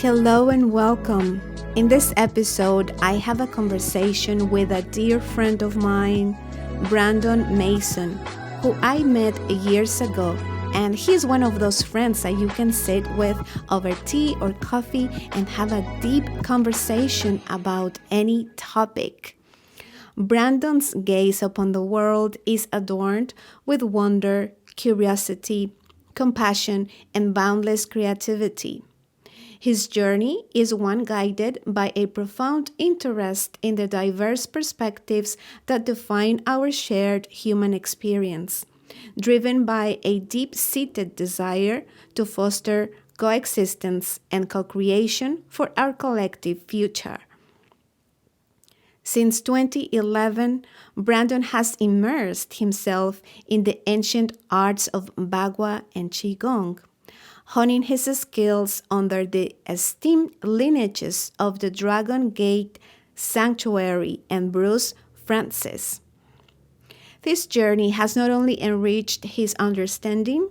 Hello and welcome. In this episode, I have a conversation with a dear friend of mine, Brandon Mason, who I met years ago. And he's one of those friends that you can sit with over tea or coffee and have a deep conversation about any topic. Brandon's gaze upon the world is adorned with wonder, curiosity, compassion, and boundless creativity. His journey is one guided by a profound interest in the diverse perspectives that define our shared human experience, driven by a deep seated desire to foster coexistence and co creation for our collective future. Since 2011, Brandon has immersed himself in the ancient arts of Bagua and Qigong, honing his skills under the esteemed lineages of the Dragon Gate Sanctuary and Bruce Francis. This journey has not only enriched his understanding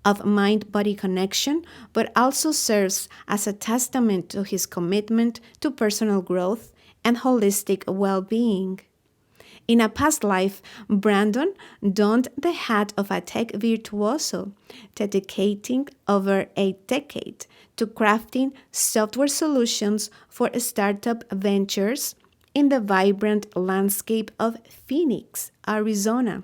of mind body connection, but also serves as a testament to his commitment to personal growth and holistic well being. In a past life, Brandon donned the hat of a tech virtuoso, dedicating over a decade to crafting software solutions for startup ventures in the vibrant landscape of Phoenix, Arizona.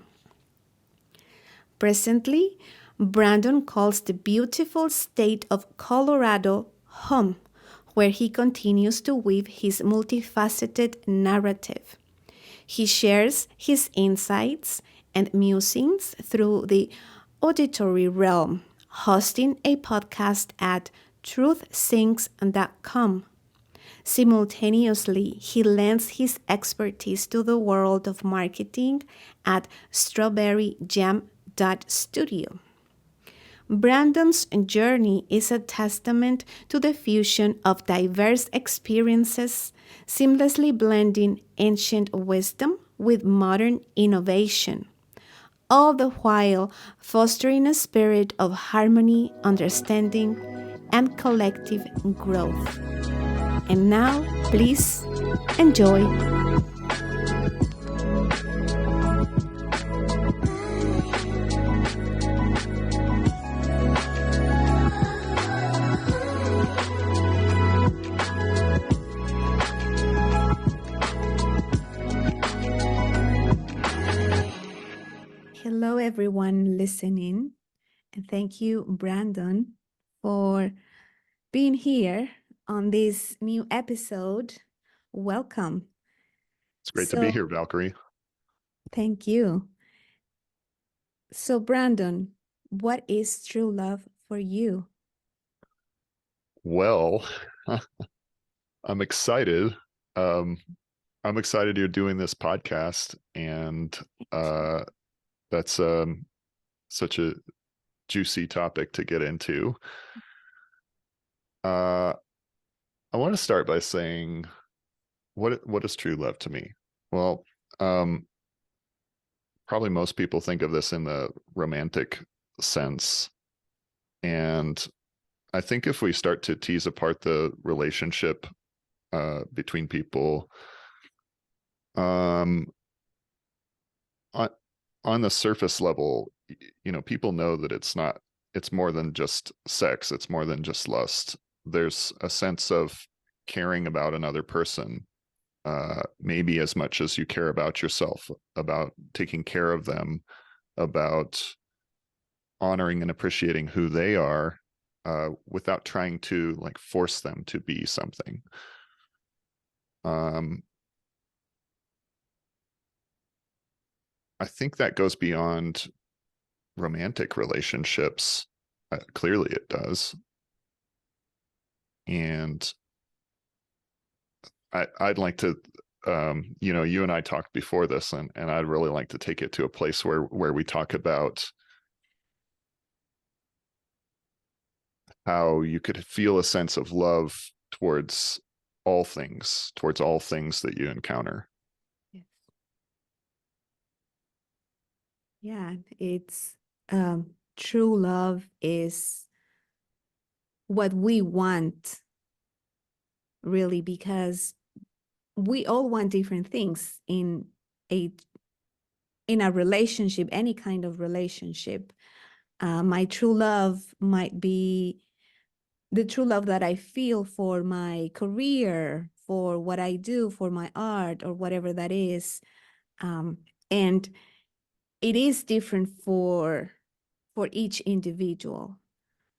Presently, Brandon calls the beautiful state of Colorado home, where he continues to weave his multifaceted narrative. He shares his insights and musings through the auditory realm, hosting a podcast at truthsyncs.com. Simultaneously, he lends his expertise to the world of marketing at StrawberryJam.studio. Brandon's journey is a testament to the fusion of diverse experiences, seamlessly blending ancient wisdom with modern innovation, all the while fostering a spirit of harmony, understanding, and collective growth. And now, please enjoy. Hello, everyone listening. And thank you, Brandon, for being here on this new episode. Welcome. It's great to be here, Valkyrie. Thank you. So, Brandon, what is true love for you? Well, I'm excited. I'm excited you're doing this podcast, and that's such a juicy topic to get into. I want to start by saying, what is true love to me? Well, probably most people think of this in the romantic sense, and I think if we start to tease apart the relationship between people, on the surface level, people know that it's more than just sex. It's more than just lust. There's a sense of caring about another person, maybe as much as you care about yourself, about taking care of them, about honoring and appreciating who they are, without trying to force them to be something. I think that goes beyond romantic relationships. Clearly it does. And I'd like to, you and I talked before this, and I'd really like to take it to a place where we talk about how you could feel a sense of love towards all things that you encounter. Yes. Yeah, it's true love is what we want really, because we all want different things a in a relationship, any kind of relationship. My true love might be the true love that I feel for my career, for what I do, for my art, or whatever that is. And it is different for each individual.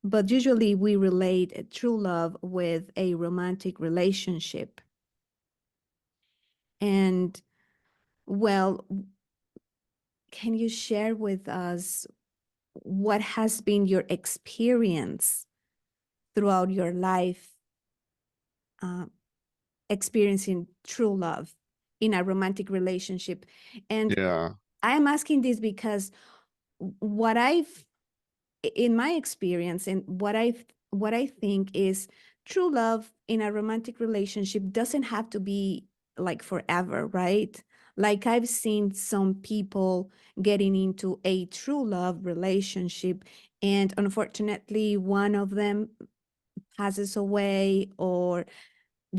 But usually we relate a true love with a romantic relationship. And well, can you share with us what has been your experience throughout your life, uh, experiencing true love in a romantic relationship? And Yeah. I'm asking this because what I've, in my experience, and what I think is true love in a romantic relationship doesn't have to be like forever, right? Like I've seen some people getting into a true love relationship, and unfortunately, one of them passes away, or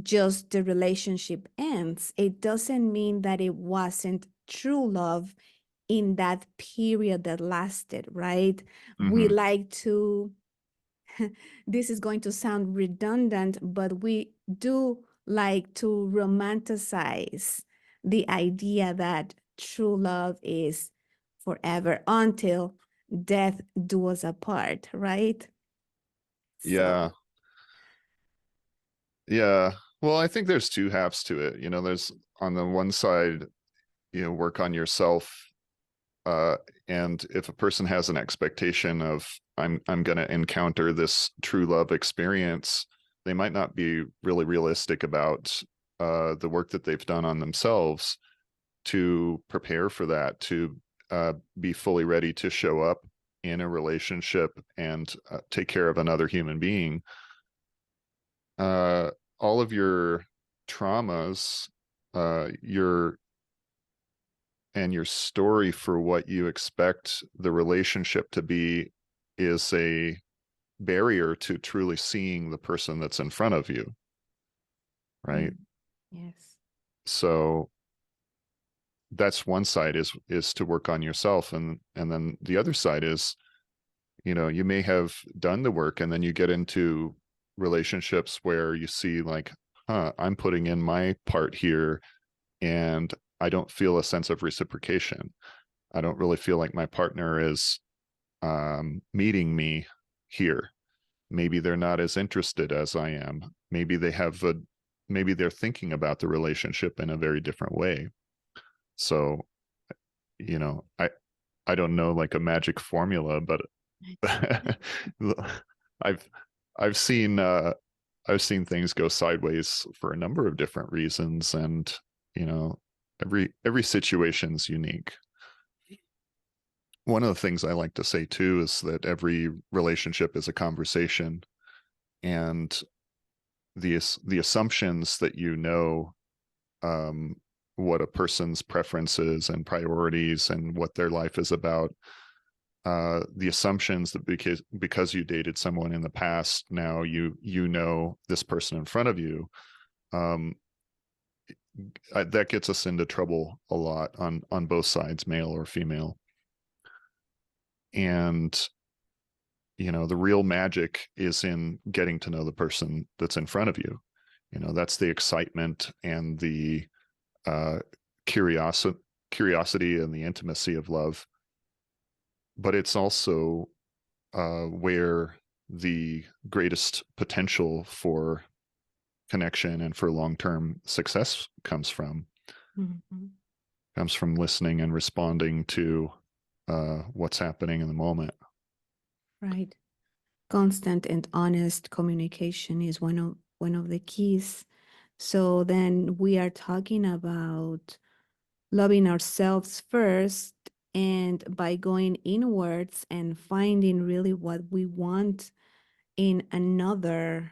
just the relationship ends. It doesn't mean that it wasn't true love in that period that lasted, right? We Hmm. like to, this is going to sound redundant, but we do like to romanticize the idea that true love is forever until death do us apart, right? Yeah. So, Yeah. Well, I think there's two halves to it. There's on the one side, work on yourself. Uh, and if a person has an expectation of I'm going to encounter this true love experience, they might not be really realistic about the work that they've done on themselves to prepare for that, to be fully ready to show up in a relationship and take care of another human being. uh, all of your traumas, your and your story for what you expect the relationship to be is a barrier to truly seeing the person that's in front of you, right? mm, yes. So that's one side is to work on yourself, and then the other side is, you may have done the work and then you get into relationships where you see like, I'm putting in my part here and I don't feel a sense of reciprocation. I don't really feel like my partner is meeting me here. Maybe they're not as interested as I am. Maybe they're thinking about the relationship in a very different way. So, I don't know like a magic formula, but I've I've seen I've seen things go sideways for a number of different reasons, and you know every situation's unique. One of the things I like to say too is that every relationship is a conversation, and the assumptions that um, what a person's preferences and priorities and what their life is about, the assumptions that because you dated someone in the past, now you know this person in front of you, um, that gets us into trouble a lot on both sides, male or female. And the real magic is in getting to know the person that's in front of you. That's the excitement and the uh, curiosity and the intimacy of love. But it's also where the greatest potential for connection and for long-term success Mhm. comes from listening and responding to what's happening in the moment. Right. Constant and honest communication is one of the keys. So then we are talking about loving ourselves first, and by going inwards and finding really what we want in another,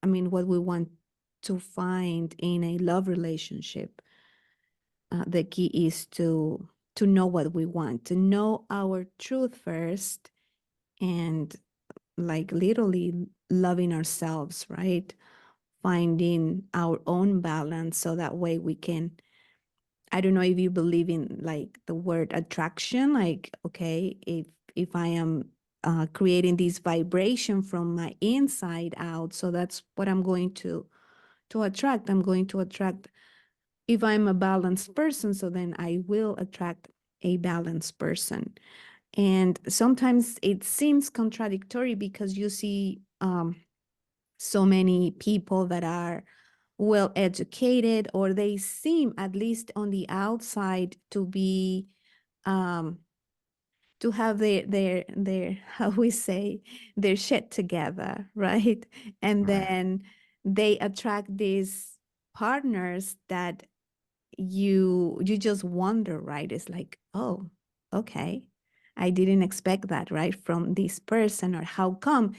I mean, what we want to find in a love relationship. The key is to know what we want, to know our truth first, and like literally loving ourselves, right? finding our own balance so that way we can, I don't know if you believe in like the word attraction, like, okay, if I am creating this vibration from my inside out, so that's what I'm going to attract. I'm going to attract, if I'm a balanced person, so then I will attract a balanced person. And sometimes it seems contradictory because you see so many people that are well educated, or they seem, at least on the outside, to be um, to have their how we say, their shit together, right? And Right. then they attract these partners that you just wonder, right? It's like, oh, okay, I didn't expect that, right, from this person. Or how come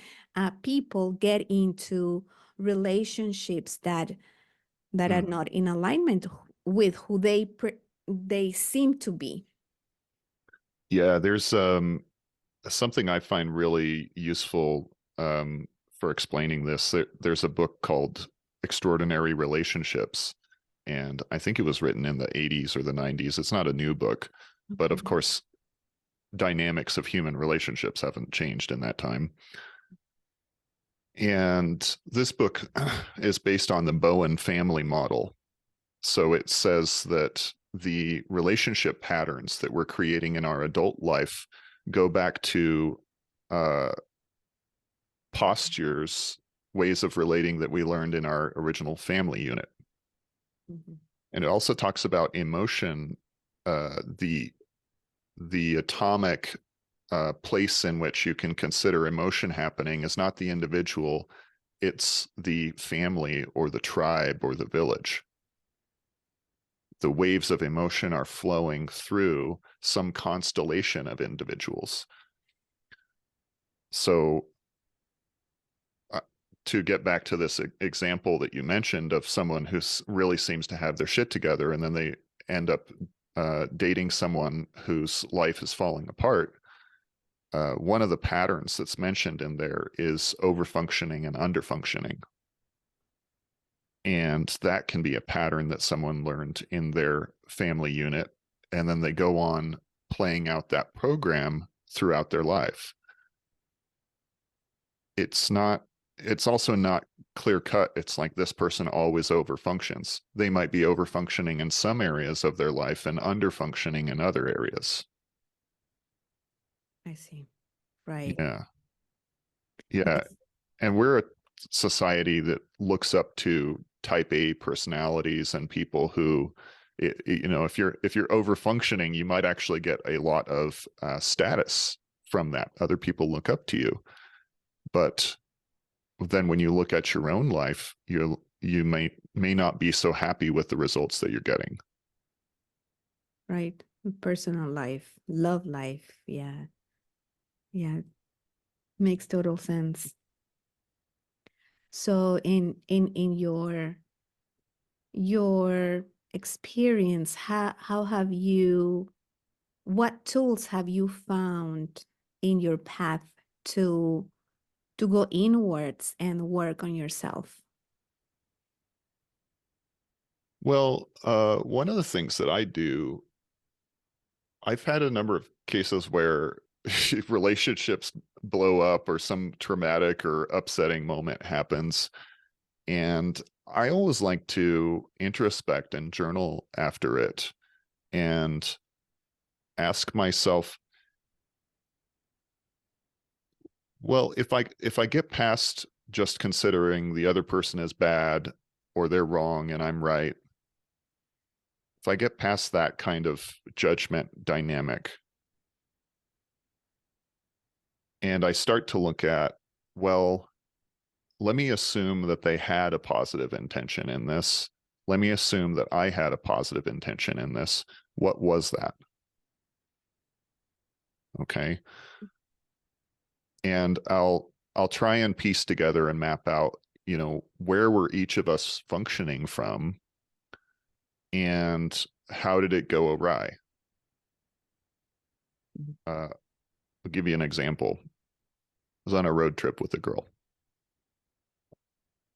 people get into relationships that are Mm. not in alignment with who they seem to be. Yeah, there's something I find really useful for explaining this. There's a book called Extraordinary Relationships, and I think it was written in the 80s or the 90s. It's not a new book, but of Okay. course, dynamics of human relationships haven't changed in that time. And this book is based on the Bowen family model. So it says that the relationship patterns that we're creating in our adult life go back to uh, postures, ways of relating that we learned in our original family unit. Mhm. And it also talks about emotion, the atomic place in which you can consider emotion happening is not the individual, it's the family or the tribe or the village. The waves of emotion are flowing through some constellation of individuals. So, uh, to get back to this example that you mentioned of someone who really seems to have their shit together, and then they end up dating someone whose life is falling apart. One of the patterns that's mentioned in there is overfunctioning and underfunctioning. And that can be a pattern that someone learned in their family unit. And then they go on playing out that program throughout their life. It's not, it's also not clear cut. It's like this person always overfunctions. They might be overfunctioning in some areas of their life and underfunctioning in other areas. I see. Right. Yeah. Yeah. Yes. And we're a society that looks up to type A personalities and people who, if you're over functioning, you might actually get a lot of status from that. Other people look up to you, but then when you look at your own life, you may not be so happy with the results that you're getting. Right. Personal life, love life. Yeah. Yeah. Makes total sense. So in your experience, how have you, what tools have you found in your path to go inwards and work on yourself? Well, one of the things that I do, I've had a number of cases where relationships blow up or some traumatic or upsetting moment happens. And I always like to introspect and journal after it and ask myself, well, if I get past just considering the other person is bad or they're wrong and I'm right, if I get past that kind of judgment dynamic and I start to look at, well, let me assume that they had a positive intention in this. Let me assume that I had a positive intention in this. What was that? Okay. And I'll try and piece together and map out, where were each of us functioning from and how did it go awry? I'll give you an example. I was on a road trip with a girl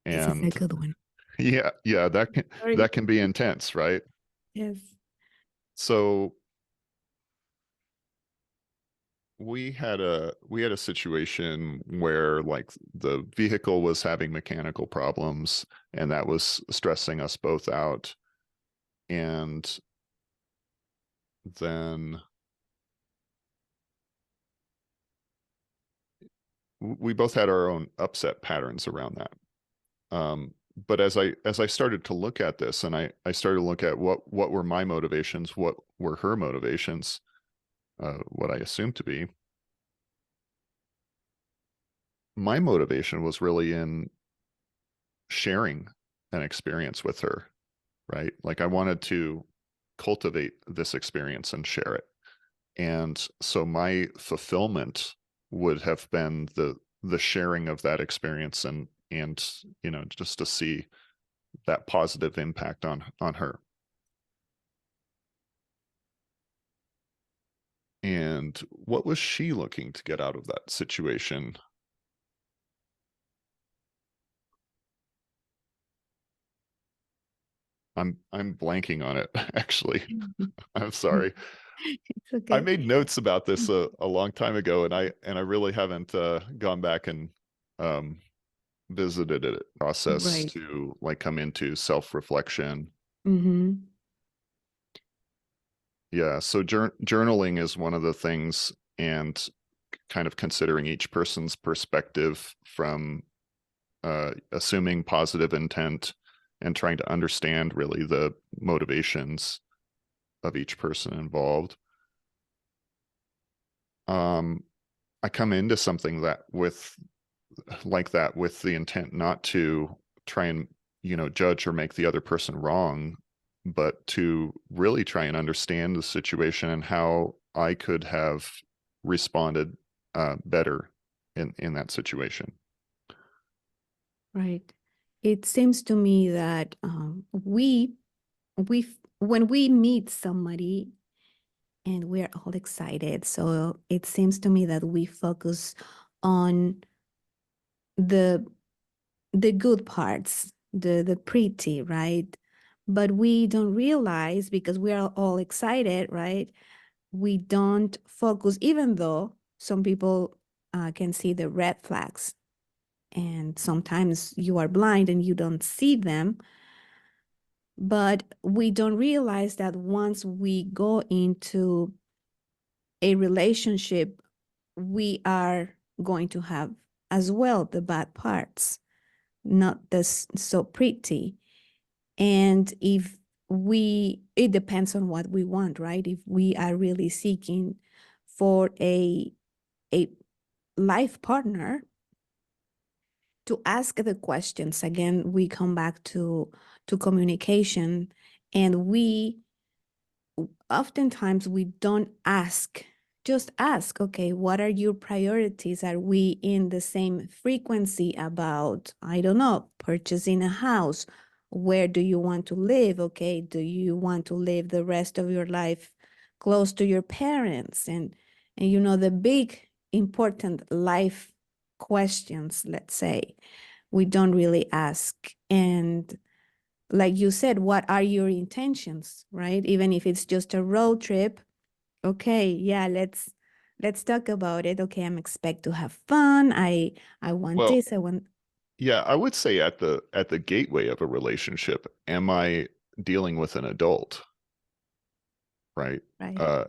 This is a and good one. Yeah, Sorry. that can be intense, right? Yes. So we had a situation where like the vehicle was having mechanical problems and that was stressing us both out. And then we both had our own upset patterns around that. But as I started to look at this and I started to look at what were my motivations, what were her motivations, what I assumed to be, my motivation was really in sharing an experience with her, right? Like I wanted to cultivate this experience and share it. And so my fulfillment would have been the sharing of that experience and you know just to see that positive impact on her. And what was she looking to get out of that situation? I'm blanking on it actually. I'm sorry. It's I okay. made notes about this a long time ago, and I really haven't gone back and um, visited it process Right. to like come into self-reflection. Mm-hmm. Yeah, so journaling is one of the things, and kind of considering each person's perspective from assuming positive intent and trying to understand really the motivations of each person involved. Um, I come into something that with like that with the intent not to try and judge or make the other person wrong, but to really try and understand the situation and how I could have responded better in that situation. Right. It seems to me that when we meet somebody and we're all excited, so it seems to me that we focus on the the good parts, the pretty, right? But we don't realize because we are all excited, right? We don't focus, even though some people can see the red flags, and sometimes you are blind and you don't see them. But we don't realize that once we go into a relationship, we are going to have as well the bad parts, not this so pretty. And if it depends on what we want, right? If we are really seeking for a life partner, to ask the questions again, we come back to communication, and we oftentimes we don't ask, just ask, okay, what are your priorities? Are we in the same frequency about, I don't know, purchasing a house? Where do you want to live? Okay, do you want to live the rest of your life close to your parents? And the big important life questions, let's say, we don't really ask. And like you said, what are your intentions, right? Even if it's just a road trip, okay, yeah, let's talk about it. Okay, I'm expect to have fun. I want Well, this, I want. yeah, I would say at the gateway of a relationship, am I dealing with an adult, right? Right. Uh,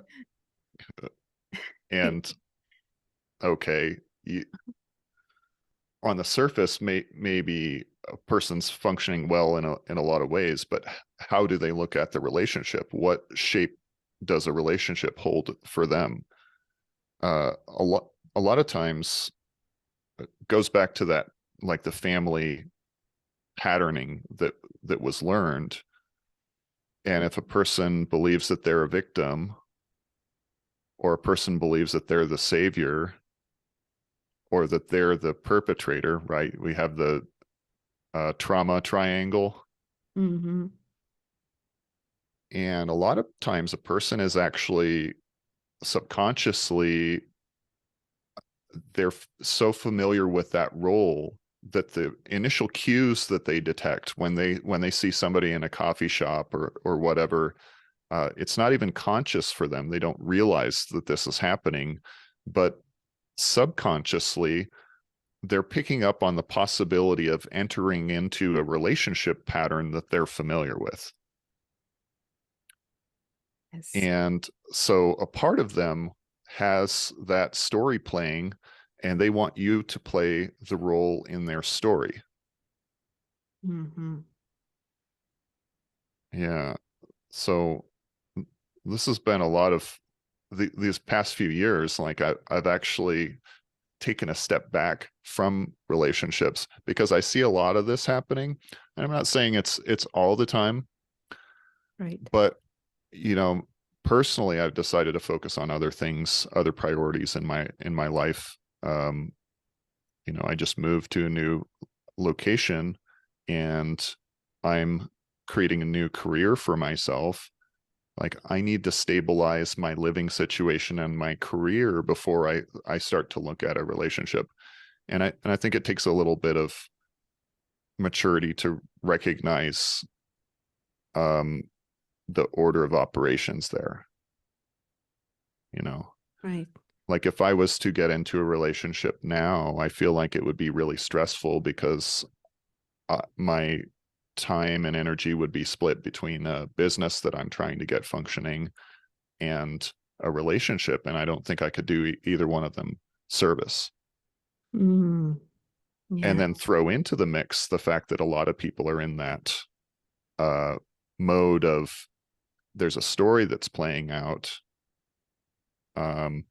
and okay, you, on the surface, maybe a person's functioning well in a lot of ways, but how do they look at the relationship? What shape does a relationship hold for them? A lot of times it goes back to that, like the family patterning that was learned. And if a person believes that they're a victim, or a person believes that they're the savior, or that they're the perpetrator, right? We have the trauma triangle. Mm-hmm. And a lot of times a person is actually subconsciously, they're so familiar with that role the initial cues that they detect when they see somebody in a coffee shop or whatever, it's not even conscious for them. They don't realize that this is happening, but subconsciously they're picking up on the possibility of entering into a relationship pattern that they're familiar with. Yes. And so a part of them has that story playing, and they want you to play the role in their story. Mm-hmm. Yeah. So this has been a lot of these past few years. Like I've actually taken a step back from relationships because I see a lot of this happening. And I'm not saying it's all the time, Right. but you know, personally, I've decided to focus on other things, other priorities in my life. You know, I just moved to a new location, and I'm creating a new career for myself. Like I need to stabilize my living situation and my career before I start to look at a relationship. And I think it takes a little bit of maturity to recognize um the order of operations there, you know. Right. Like if I was to get into a relationship now, I feel like it would be really stressful because my time and energy would be split between a business that I'm trying to get functioning and a relationship, and I don't think I could do either one of them service. Mm, And yeah. then throw into the mix the fact that a lot of people are in that uh, mode of there's a story that's playing out. Um,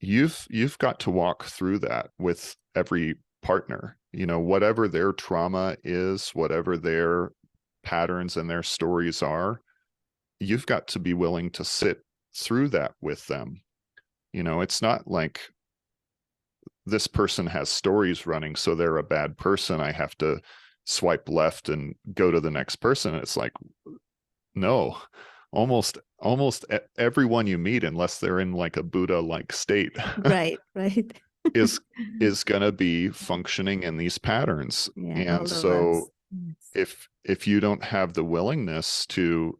you've got to walk through that with every partner. You know, whatever their trauma is, whatever their patterns and their stories are, you've got to be willing to sit through that with them. You know, it's not like this person has stories running, so they're a bad person. I have to swipe left and go to the next person. It's like, no, almost everyone you meet, unless they're in like a Buddha like state, Right. Right. is is going to be functioning in these patterns. Yeah. And All of us. so Yes. if you don't have the willingness to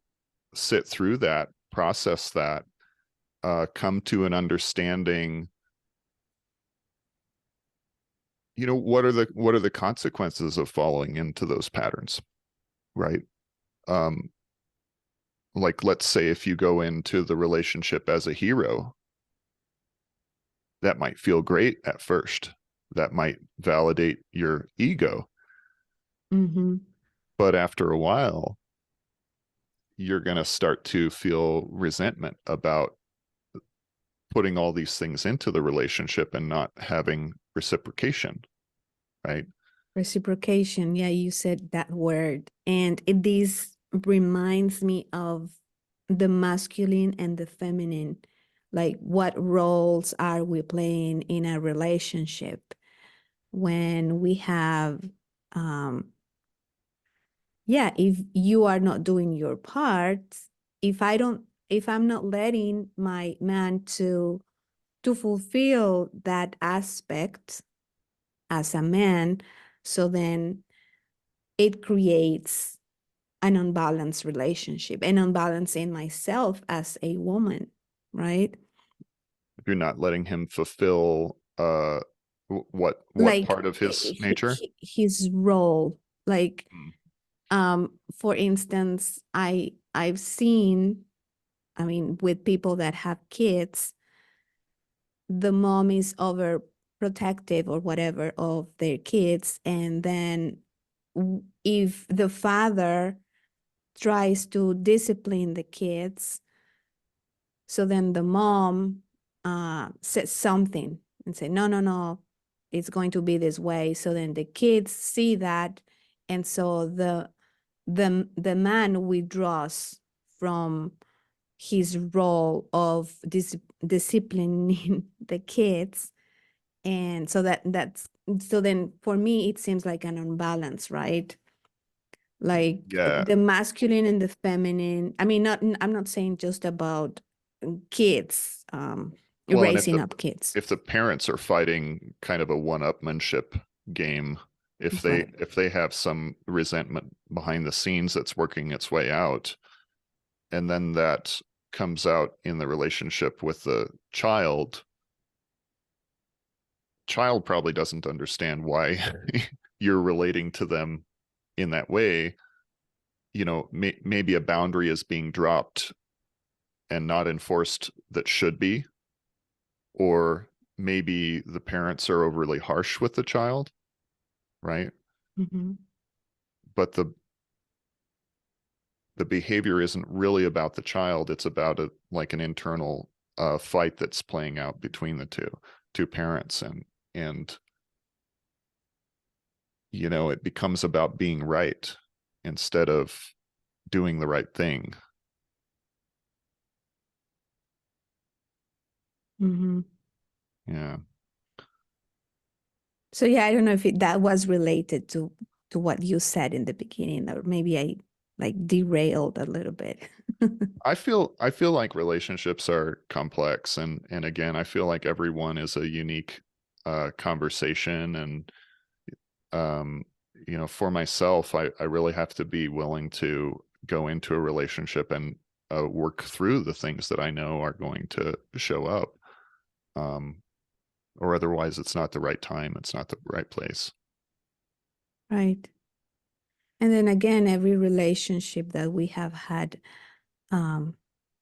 sit through that, process that, come to an understanding, you know, what are the consequences of falling into those patterns, right? um like let's say if you go into the relationship as a hero, that might feel great at first, that might validate your ego, Mm-hmm. but after a while you're going to start to feel resentment about putting all these things into the relationship and not having reciprocation, right? Reciprocation. Yeah, you said that word. And this reminds me of the masculine and the feminine. Like, what roles are we playing in a relationship when we have, um, yeah, if you are not doing your part, if I'm not letting my man to fulfill that aspect as a man, so then it creates an unbalanced relationship, an unbalance in myself as a woman, right? If you're not letting him fulfill what Like part of his nature. his role, like Mm. for instance, I've seen, I mean, with people that have kids, the mom is overprotective or whatever of their kids, and then if the father tries to discipline the kids, so then the mom says something and say, no, no, no, it's going to be this way. So then the kids see that, and so the man withdraws from his role of disciplining the kids, and so that's so then for me it seems like an unbalance, right? Like Yeah. the masculine and the feminine. I mean, not, I'm not saying just about kids. Well, and raising up kids. if the parents are fighting kind of a one-upmanship game, Right. if they have some resentment behind the scenes that's working its way out, and then that comes out in the relationship with the child probably doesn't understand why you're relating to them in that way. You know, maybe a boundary is being dropped and not enforced that should be, or maybe the parents are overly harsh with the child, right? Hmm. But the behavior isn't really about the child. It's about like an internal fight that's playing out between the two parents, and you know, it becomes about being right instead of doing the right thing. Hmm. Yeah. So yeah, I don't know if that was related to what you said in the beginning, or maybe I like derailed a little bit. I feel like relationships are complex, and again, I feel like everyone is a unique conversation, and um you know, for myself, I really have to be willing to go into a relationship and work through the things that I know are going to show up, um or otherwise it's not the right time, it's not the right place. Right. And then again, every relationship that we have had, um,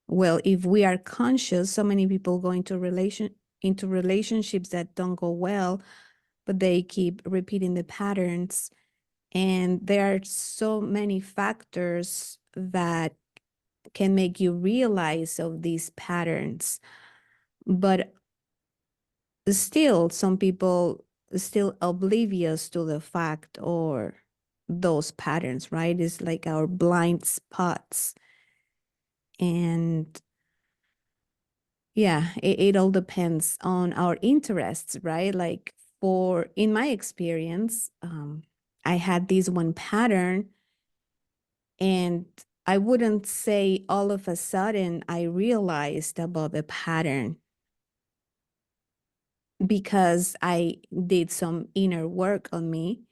well, if we are conscious, so many people go into relationships that don't go well, but they keep repeating the patterns. And there are so many factors that can make you realize of these patterns. But still, some people still oblivious to the fact or those patterns, right? It's like our blind spots. And yeah, it all depends on our interests, right? Like for in my experience, I had this one pattern, and I wouldn't say all of a sudden I realized about the pattern because I did some inner work on me.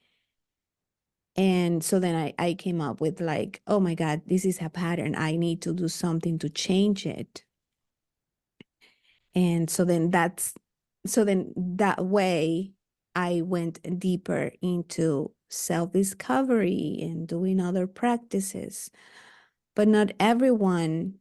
And so then I came up with like, oh my God, this is a pattern. I need to do something to change it. And so then that way I went deeper into self-discovery and doing other practices. But not everyone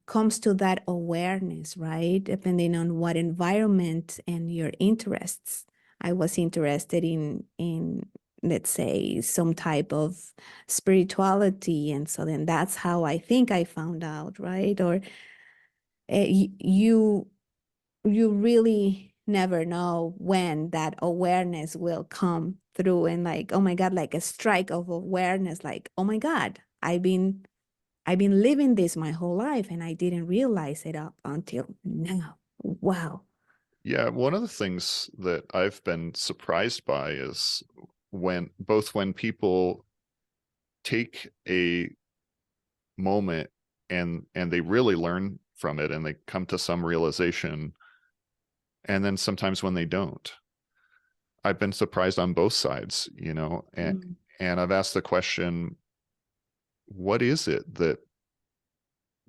comes to that awareness, right? Depending on what environment and your interests. I was interested in let's say some type of spirituality, and so then that's how I think I found out, right? Or you you really never know when that awareness will come through, and like, oh my God, like a strike of awareness, like, oh my God, I've been living this my whole life and I didn't realize it up until now. Wow. Yeah, one of the things that I've been surprised by is when people take a moment and they really learn from it and they come to some realization, and then sometimes when they don't. I've been surprised on both sides, you know, Mm, and I've asked the question, what is it that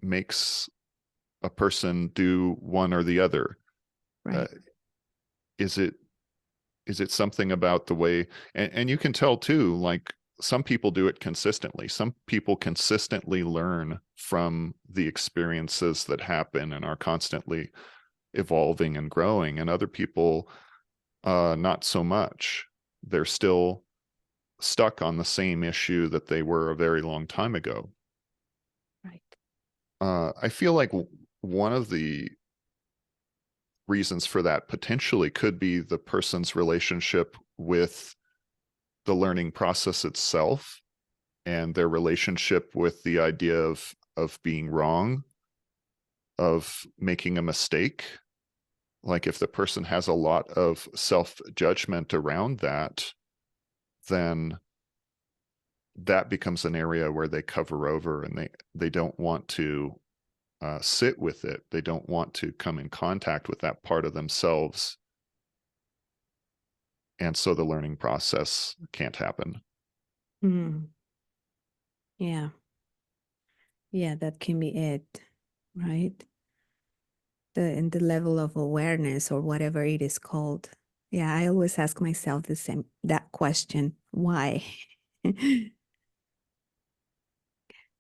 makes a person do one or the other? Uh, right. is it is it something about the way, and you can tell too, like some people do it consistently. Some people consistently learn from the experiences that happen and are constantly evolving and growing, and other people not so much. They're still stuck on the same issue that they were a very long time ago. Right. I feel like one of the reasons for that potentially could be the person's relationship with the learning process itself, and their relationship with the idea of being wrong, of making a mistake. Like if the person has a lot of self-judgment around that, then that becomes an area where they cover over, and they don't want to sit with it. They don't want to come in contact with that part of themselves. And so the learning process can't happen. Mm, yeah. Yeah, that can be it, right? The level of awareness or whatever it is called. Yeah, I always ask myself that question, why?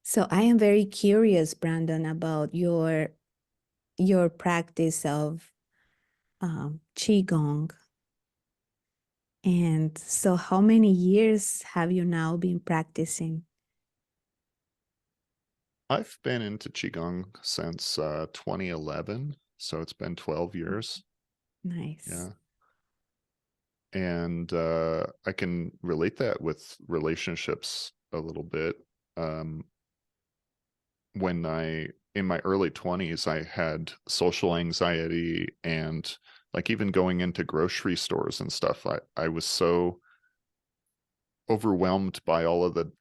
So I am very curious, Brandon, about your practice of qigong. And so how many years have you now been practicing? I've been into Qigong since 2011, so it's been 12 years. Nice. Yeah. And I can relate that with relationships a little bit. Um, when in my early 20s, I had social anxiety and like even going into grocery stores and stuff, I was so overwhelmed by all of the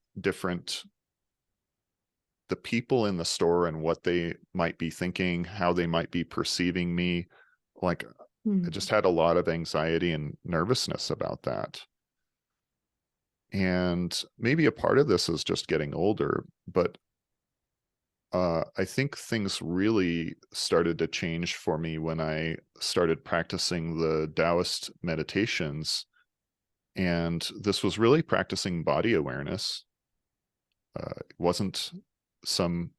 people in the store and what they might be thinking, how they might be perceiving me. Like I Mm, just had a lot of anxiety and nervousness about that. And maybe a part of this is just getting older, but I think things really started to change for me when I started practicing the Taoist meditations. And this was really practicing body awareness. It wasn't some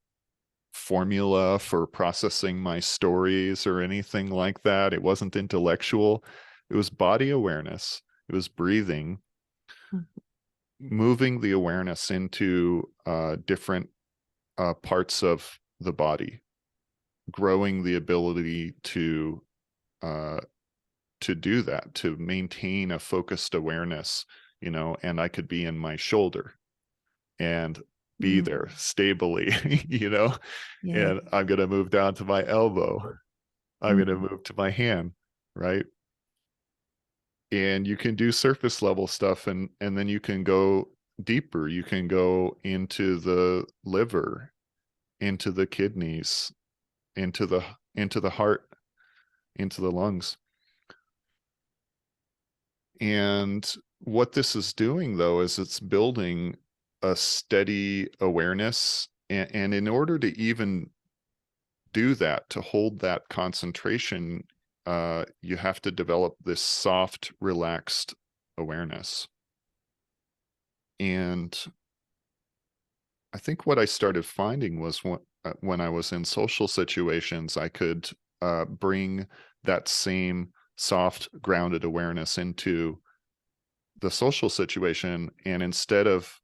formula for processing my stories or anything like that. It wasn't intellectual. It was body awareness. It was breathing, mm, moving the awareness into different parts of the body, growing the ability uh, to do that, to maintain a focused awareness, and I could be in my shoulder and be mm. there stably, you know, Yeah. and I'm going to move down to my elbow. I'm going to Mm. move to my hand, right? And you can do surface level stuff and then you can go deeper. You can go into the liver, into the kidneys, into the heart, into the lungs. And what this is doing though is it's building a steady awareness and in order to even do that, to hold that concentration, you have to develop this soft, relaxed awareness. And I think what I started finding was when I was in social situations, I could bring that same soft, grounded awareness into the social situation. And instead of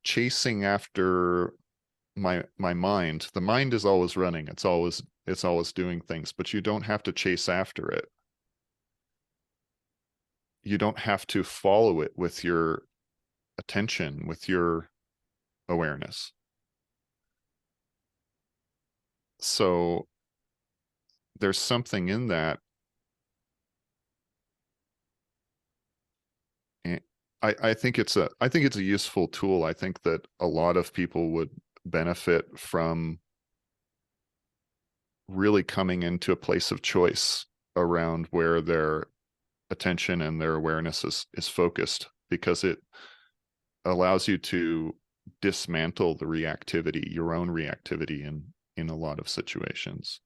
chasing after my mind, the mind is always running. It's always doing things, but you don't have to chase after it. You don't have to follow it with your attention, with your awareness. So there's something in that. And I think it's a useful tool. I think that a lot of people would benefit from really coming into a place of choice around where their attention and their awareness is focused because it allows you to dismantle the reactivity, your own reactivity in a lot of situations.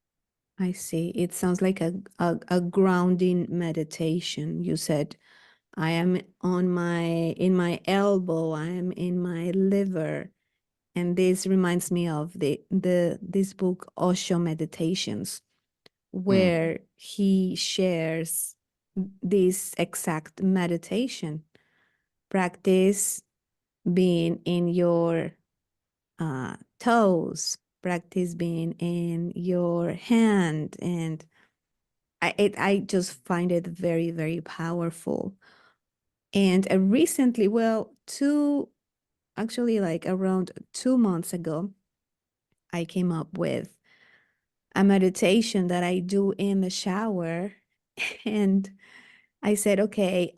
I see. It sounds like a grounding meditation. You said, I am in my elbow, I am in my liver. And this reminds me of this book, Osho Meditations, Mm, where he shares this exact meditation. Practice being in your toes, practice being in your hand, and I just find it very, very powerful. And recently, well, actually like around 2 months ago, I came up with a meditation that I do in the shower. And I said, okay,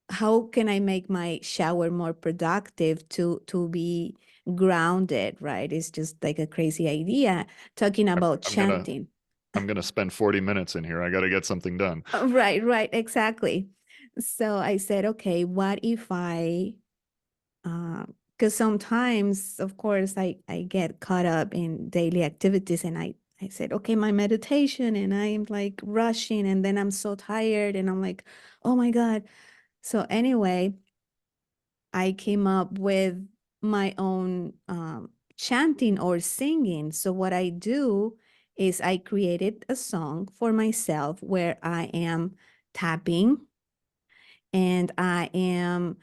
how can I make my shower more productive to be grounded, right? It's just like a crazy idea talking about I'm gonna chanting. I'm gonna spend 40 minutes in here. I got to get something done. Right, right, exactly. So I said, okay, what if I because sometimes, of course, I get caught up in daily activities and I said, okay, my meditation, and I'm like rushing, and then I'm so tired, and I'm like, oh my God. So anyway, I came up with my own chanting or singing. So what I do is I created a song for myself where I am tapping and I am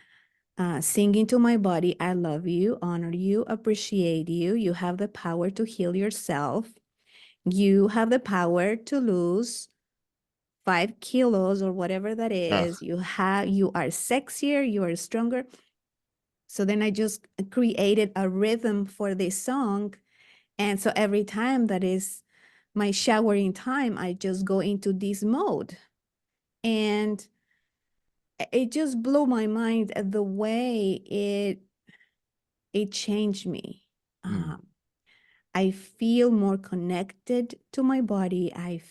singing to my body, I love you, honor you, appreciate you. You have the power to heal yourself. You have the power to lose 5 kilos or whatever that Ah, is. You are sexier, you are stronger. So then I just created a rhythm for this song. And so every time that is my showering time, I just go into this mode. And it just blew my mind at the way it changed me. mm, Um, I feel more connected to my body. I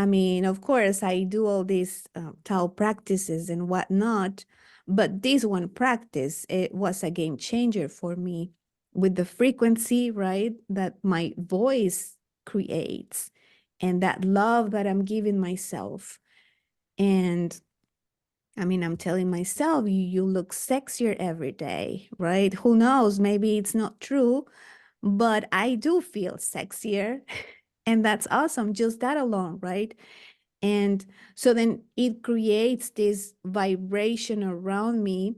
mean, of course, I do all these Tao practices and whatnot, but this one practice, it was a game changer for me with the frequency, right, that my voice creates and that love that I'm giving myself. And I mean, I'm telling myself, you look sexier every day, right? Who knows? Maybe it's not true, but I do feel sexier. And that's awesome, just that alone, right? And so then it creates this vibration around me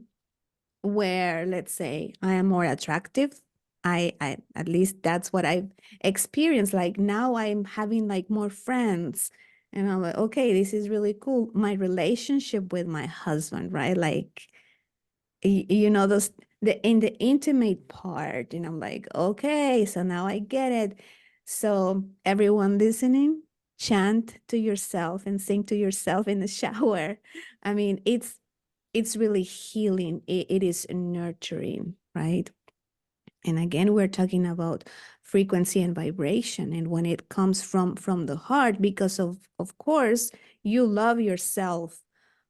where, let's say, I am more attractive. I at least that's what I've experienced. Like now I'm having like more friends. And I'm like, okay, this is really cool. My relationship with my husband, right? Like you know those the in the intimate part, and I'm like, okay, so now I get it. So everyone listening, chant to yourself and sing to yourself in the shower. I mean, it's really healing. It is nurturing, right? And again, we're talking about frequency and vibration, and when it comes from the heart, because of course you love yourself,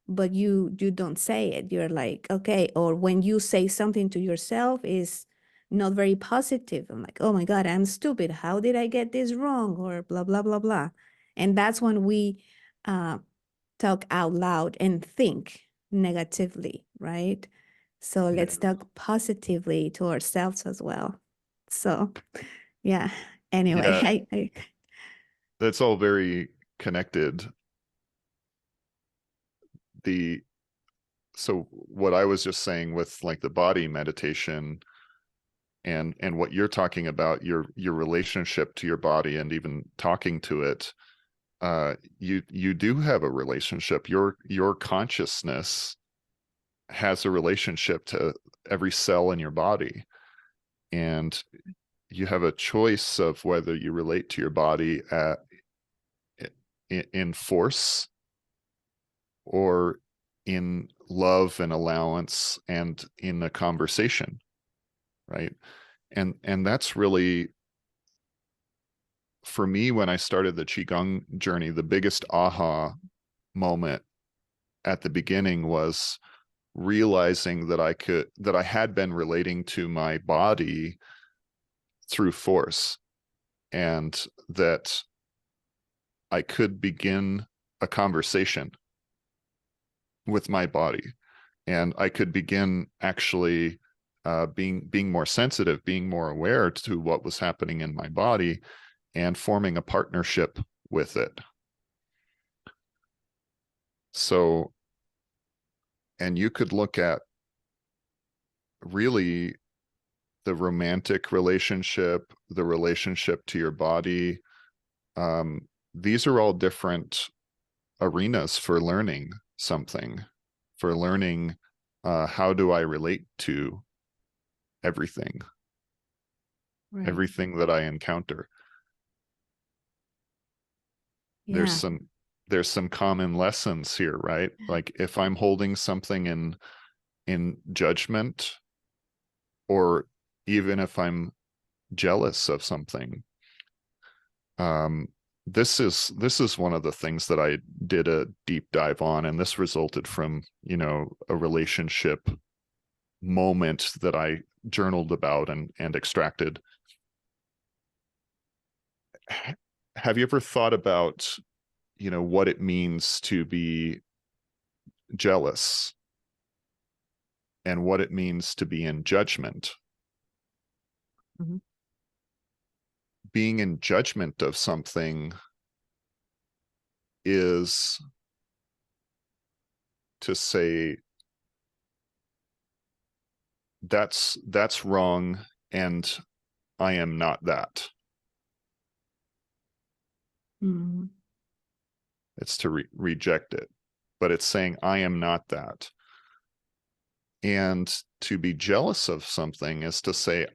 but you don't say it. You're like, okay, or when you say something to yourself is not very positive. I'm like, oh my God, I'm stupid, how did I get this wrong, or blah blah blah blah. And that's when we uh, talk out loud and think negatively, right? So yeah, let's talk positively to ourselves as well. So yeah, anyway, yeah, I that's all very connected. The so what I was just saying with like the body meditation and what you're talking about, your relationship to your body and even talking to it, you do have a relationship. Your consciousness has a relationship to every cell in your body, and you have a choice of whether you relate to your body in force or in love and allowance and in a conversation, right? And that's really, for me, when I started the qigong journey, the biggest aha moment at the beginning was realizing that I had been relating to my body through force, and that I could begin a conversation with my body, and I could begin actually being more sensitive, being more aware to what was happening in my body, and forming a partnership with it. So, and you could look at really the romantic relationship, the relationship to your body. These are all different arenas for learning something, for learning how do I relate to everything, right. everything that I encounter. There's Yeah. some common lessons here, right? Like if I'm holding something in judgment, or even if I'm jealous of something. Um, this is one of the things that I did a deep dive on, and this resulted from, you know, a relationship moment that I journaled about and extracted. Have you ever thought about, you know, what it means to be jealous and what it means to be in judgment? Mhm. Being in judgment of something is to say that's wrong and I am not that. Mhm. It's to reject it, but it's saying I am not that. And to be jealous of something is to say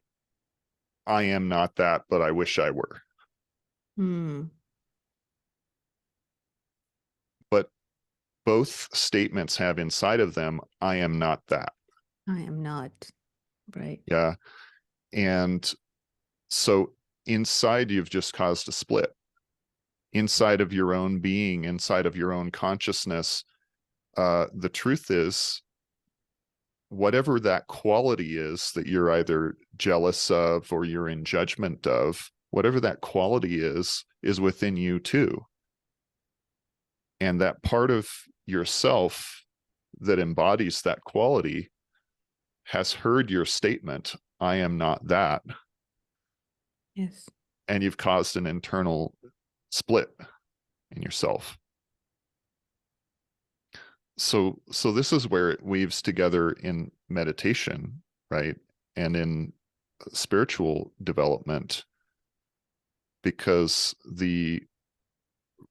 I am not that, but I wish I were. Hmm. But both statements have inside of them I am not that. I am not. Right. Yeah. And so inside you've just caused a split inside of your own being, inside of your own consciousness. The truth is, whatever that quality is that you're either jealous of or you're in judgment of, whatever that quality is within you too. And that part of yourself that embodies that quality has heard your statement, I am not that. Yes. And you've caused an internal split in yourself. So this is where it weaves together in meditation, right? And in spiritual development, because the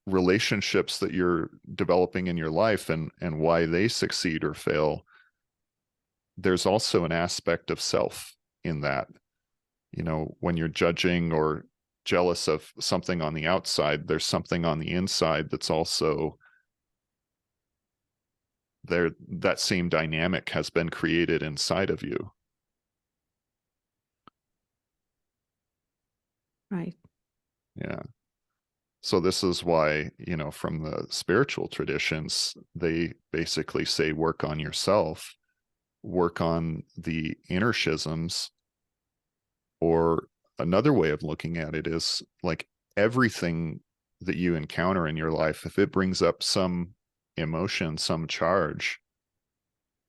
relationships that you're developing in your life and why they succeed or fail, there's also an aspect of self in that. You know, when you're judging or jealous of something on the outside, there's something on the inside that's also there. That same dynamic has been created inside of you. Right. Yeah. So this is why, you know, from the spiritual traditions, they basically say work on yourself, work on the inner schisms. Or another way of looking at it is like everything that you encounter in your life, if it brings up some emotion, some charge,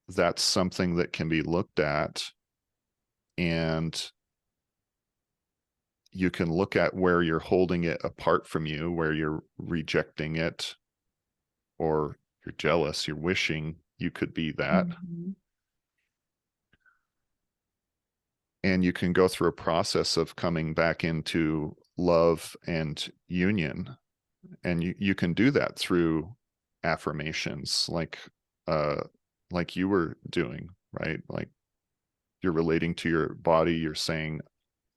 that's something that can be looked at, and you can look at where you're holding it apart from you, where you're rejecting it, or you're jealous, you're wishing you could be that. Mhm. And you can go through a process of coming back into love and union. And you can do that through affirmations uh like you were doing, right? Like you're relating to your body, you're saying,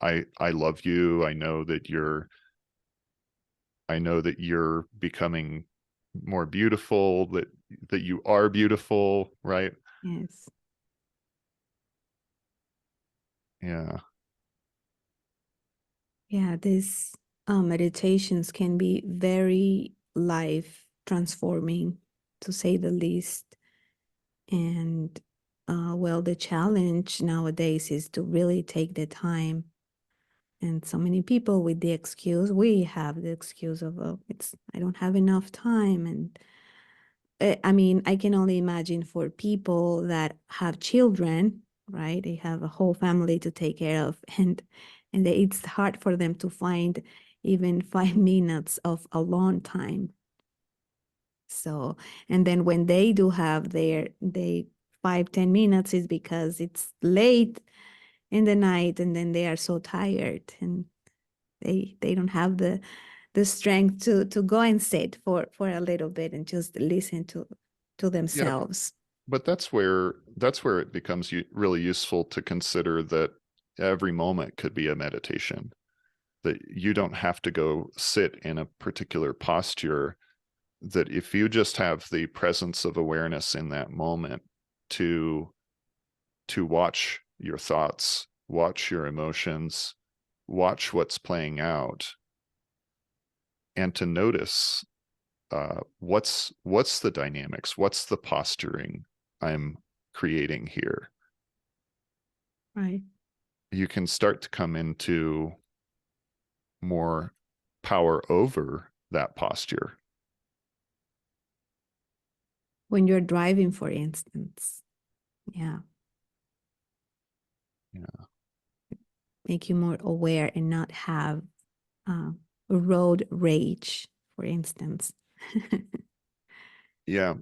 I love you. I know that you're becoming more beautiful, that you are beautiful, right? Yes. Yeah. Yeah, these meditations can be very life transforming, to say the least. And well, the challenge nowadays is to really take the time. And so many people with the excuse, we have the excuse of, oh, it's I don't have enough time. And I mean, I can only imagine for people that have children, right? They have a whole family to take care of, and it's hard for them to find even 5 minutes of alone time. So, and then when they do have they 5, 10 minutes is because it's late in the night, and then they are so tired, and they don't have the strength to go and sit for a little bit and just listen to Yeah, themselves. but that's where it becomes really useful to consider that every moment could be a meditation, that you don't have to go sit in a particular posture, that if you just have the presence of awareness in that moment to watch your thoughts, watch your emotions, watch what's playing out, and to notice what's the dynamics, what's the posturing I'm creating here. Right. You can start to come into more power over that posture. When you're driving, for instance. Yeah. Yeah. Make you more aware and not have uh, road rage, for instance. Yeah.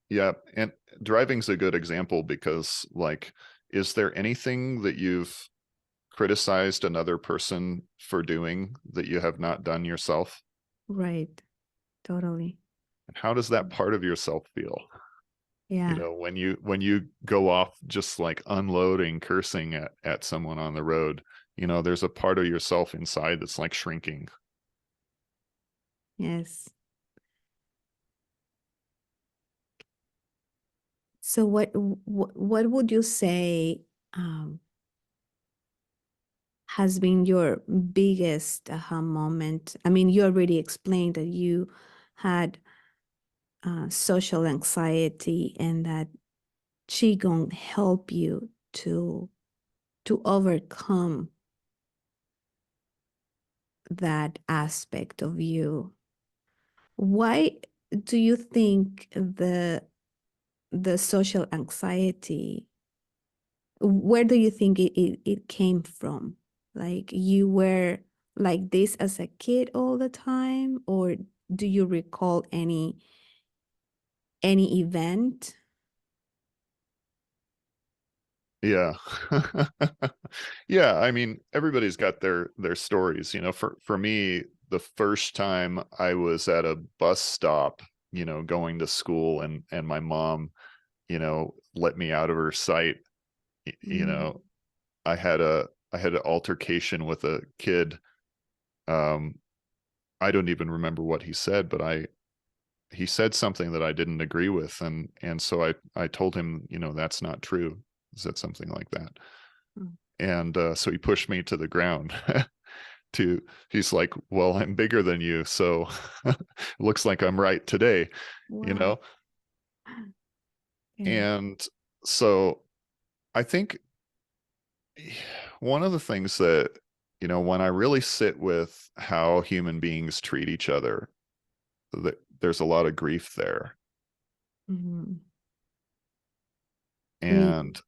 Yeah. And driving's a good example because, like, is there anything that you've criticized another person for doing that you have not done yourself? Right. Totally. And how does that part of yourself feel? You Yeah. know, when you go off just like unloading, cursing at someone on the road, you know, there's a part of yourself inside that's like shrinking. Yes. So what would you say has been your biggest aha moment? I mean, you already explained that you had social anxiety and that Qigong help you to overcome that aspect of you. Why do you think the social anxiety, where do you think it came from? Like you were like this as a kid all the time, or do you recall any event? Yeah. Yeah, I mean, everybody's got their stories, you know. For me, the first time I was at a bus stop, you know, going to school, and my mom, you know, let me out of her sight, you Mm, know, I had an altercation with a kid. um I don't even remember what he said, but I he said something that I didn't agree with, and so I told him, you know, that's not true. He said something like that. mm. And so he pushed me to the ground. To He's like, well, I'm bigger than you, so looks like I'm right today, you Wow. know. Okay. And so I think one of the things that, you know, when I really sit with how human beings treat each other, that there's a lot of grief there. Mhm. Me. And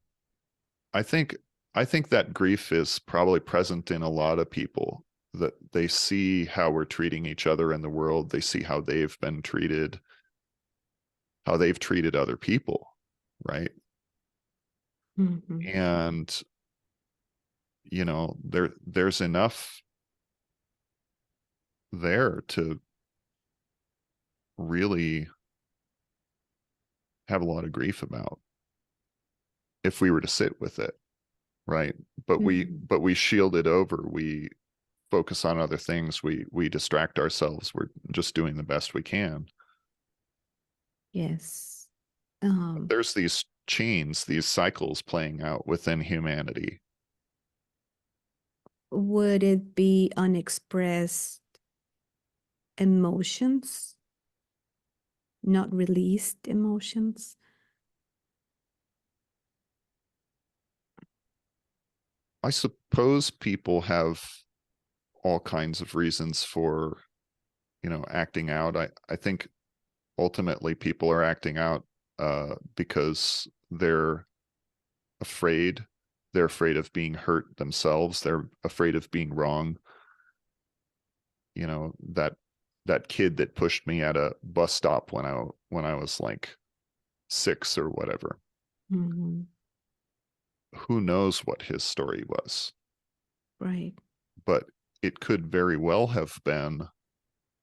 I think I think that grief is probably present in a lot of people, that they see how we're treating each other in the world, they see how they've been treated, how they've treated other people, right? Mhm. And you know, there's enough there to really have a lot of grief about, if we were to sit with it, right? Mhm. But we shield it over. We focus on other things. We distract ourselves. We're just doing the best we can. Yes. But Um, there's these chains, these cycles playing out within humanity. would it be unexpressed emotions, not released emotions? I suppose people have all kinds of reasons for, you know, acting out. I think ultimately people are acting out because they're afraid. They're afraid of being hurt themselves. They're afraid of being wrong. You know, that kid that pushed me at a bus stop when I was like 6 or whatever. Mhm. Who knows what his story was? Right. But it could very well have been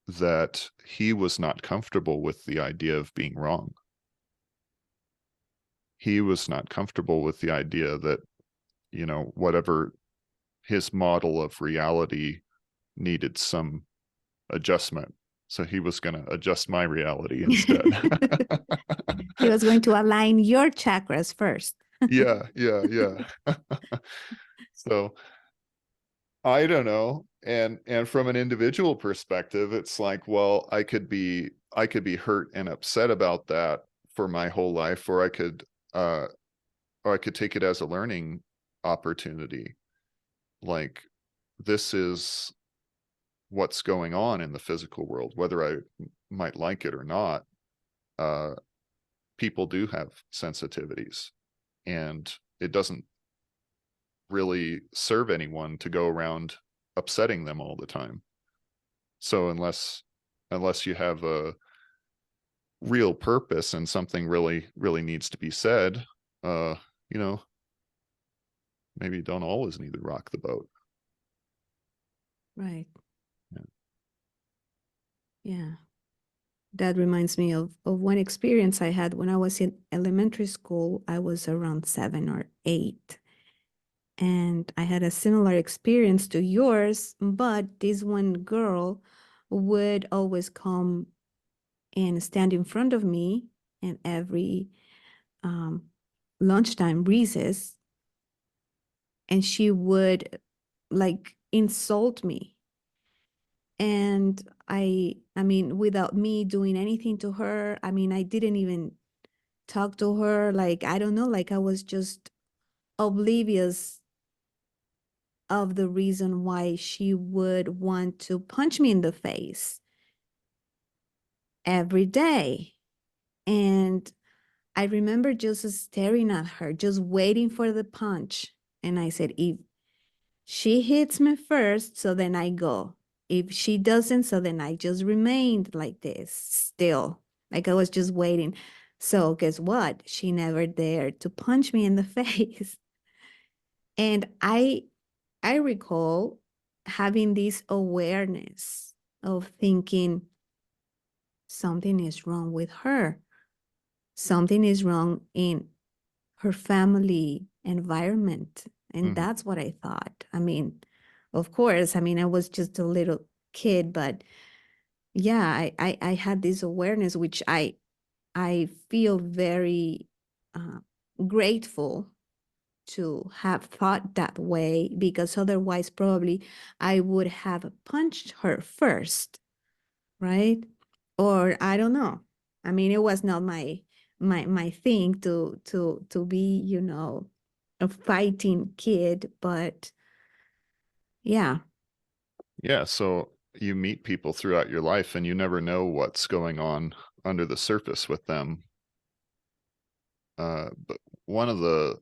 that he was not comfortable with the idea of being wrong. He was not comfortable with the idea that, you know, whatever his model of reality needed some adjustment. So he was going to adjust my reality instead. He was going to align your chakras first. Yeah, yeah, yeah. So I don't know. And from an individual perspective, it's like, well, I could be hurt and upset about that for my whole life, uh or I could take it as a learning opportunity. Like, this is what's going on in the physical world, whether might like it or not. Uh People do have sensitivities, and it doesn't really serve anyone to go around upsetting them all the time. So unless you have a real purpose and something really needs to be said, uh, you know, maybe you don't always need to rock the boat. Right. Yeah. Yeah. That reminds me of one experience I had when I was in elementary school. I was around 7 or 8. And I had a similar experience to yours, but this one girl would always come and stand in front of me in every um, lunchtime recess, and she would like insult me. And I mean, without me doing anything to her, I mean, I didn't even talk to her. Like, I don't know, like I was just oblivious of the reason why she would want to punch me in the face every day. And I remember just staring at her, just waiting for the punch. And I said, if she hits me first, so then I go. If she doesn't, so then I just remained like this, still. Like I was just waiting. So guess what? She never dared to punch me in the face. And I recall having this awareness of thinking something is wrong with her. Something is wrong in her family environment. And Mhm. that's what I thought. I mean, of course, I mean, I was just a little kid, but yeah, I had this awareness, which I feel very uh, grateful to have thought that way, because otherwise probably I would have punched her first, right? Or I don't know. I mean, it was not my thing to be, a fighting kid, but yeah, Yeah, so you meet people throughout your life and you never know what's going on under the surface with them. But one of the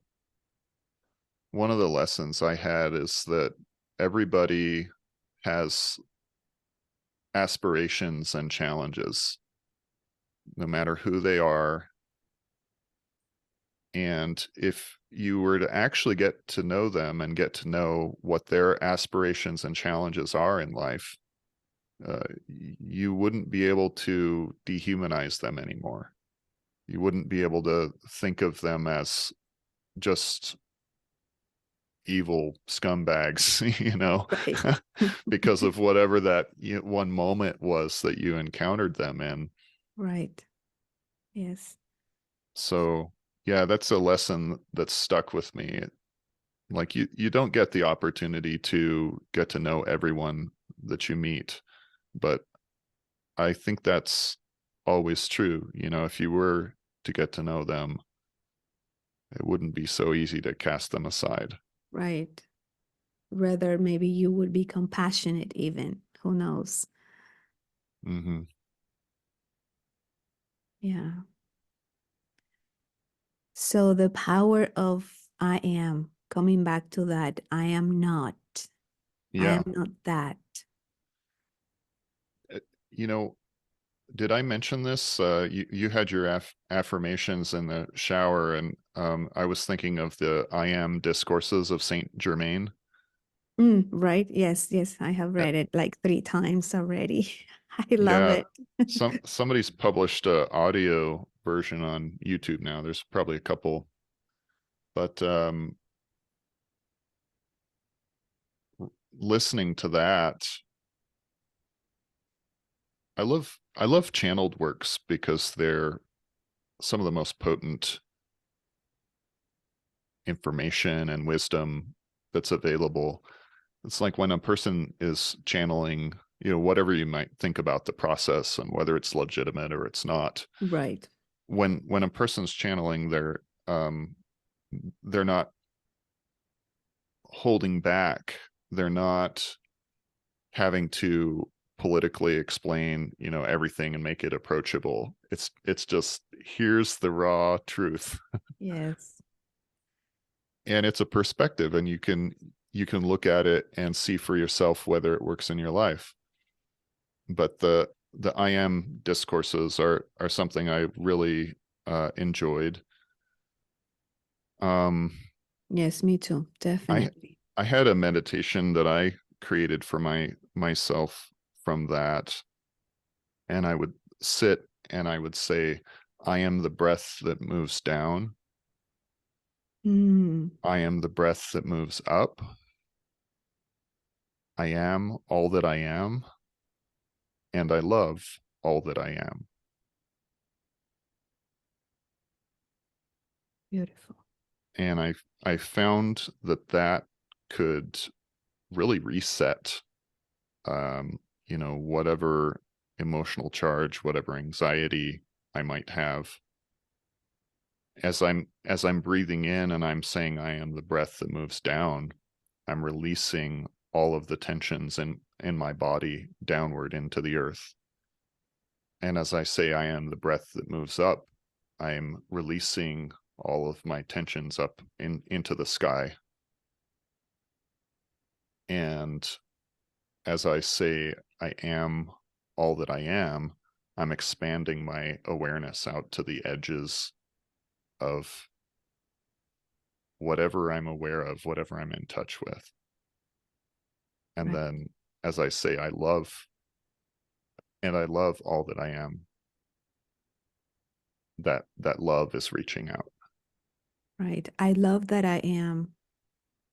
one of the lessons I had is that everybody has aspirations and challenges, no matter who they are. And if you were to actually get to know them and get to know what their aspirations and challenges are in life, you wouldn't be able to dehumanize them anymore. You wouldn't be able to think of them as just evil scumbags, right, because of whatever that one moment was that you encountered them in. right, yes, So, yeah, that's a lesson that's stuck with me. Like, you don't get the opportunity to get to know everyone that you meet, but I think that's always true. If you were to get to know them, it wouldn't be so easy to cast them aside. right. Rather, maybe you would be compassionate, even. Who knows? Hmm. Yeah. So the power of I am, coming back to that, I am not. I am Yeah. not that. Uh, You know, did I mention this? You had your affirmations in the shower, and I was thinking of the I am discourses of Saint Germain. Right. Yes. Yes. I have Uh, read it like 3 times already. I love yeah, it. somebody's published a audio version on YouTube now. There's probably a couple, but listening to that, I love channeled works because they're some of the most potent information and wisdom that's available. It's like when a person is channeling, whatever you might think about the process and whether it's legitimate or it's not. Right. When a person's channeling, they're not holding back. They're not having to politically explain, everything and make it approachable. It's just, here's the raw truth. Yes. And it's a perspective, and you can look at it and see for yourself whether it works in your life. But the I am discourses are something I really enjoyed. um Yes, me too. I Definitely. I had a meditation that I created for myself from that, and I would sit and I would say, I am the breath that moves down. Mm, I am the breath that moves up. I am all that I am, and I love all that I am. beautiful. And I found that could really reset, whatever emotional charge, whatever anxiety I might have. As I'm breathing in and I'm saying I am the breath that moves down, I'm releasing all of the tensions in my body downward into the earth. And as I say I am the breath that moves up, I'm releasing all of my tensions up into the sky. And as I say I am all that I am, I'm expanding my awareness out to the edges of whatever I'm aware of, whatever I'm in touch with. And Right. then as I say I love, and I love all that I am, that love is reaching out. Right. I love that I am.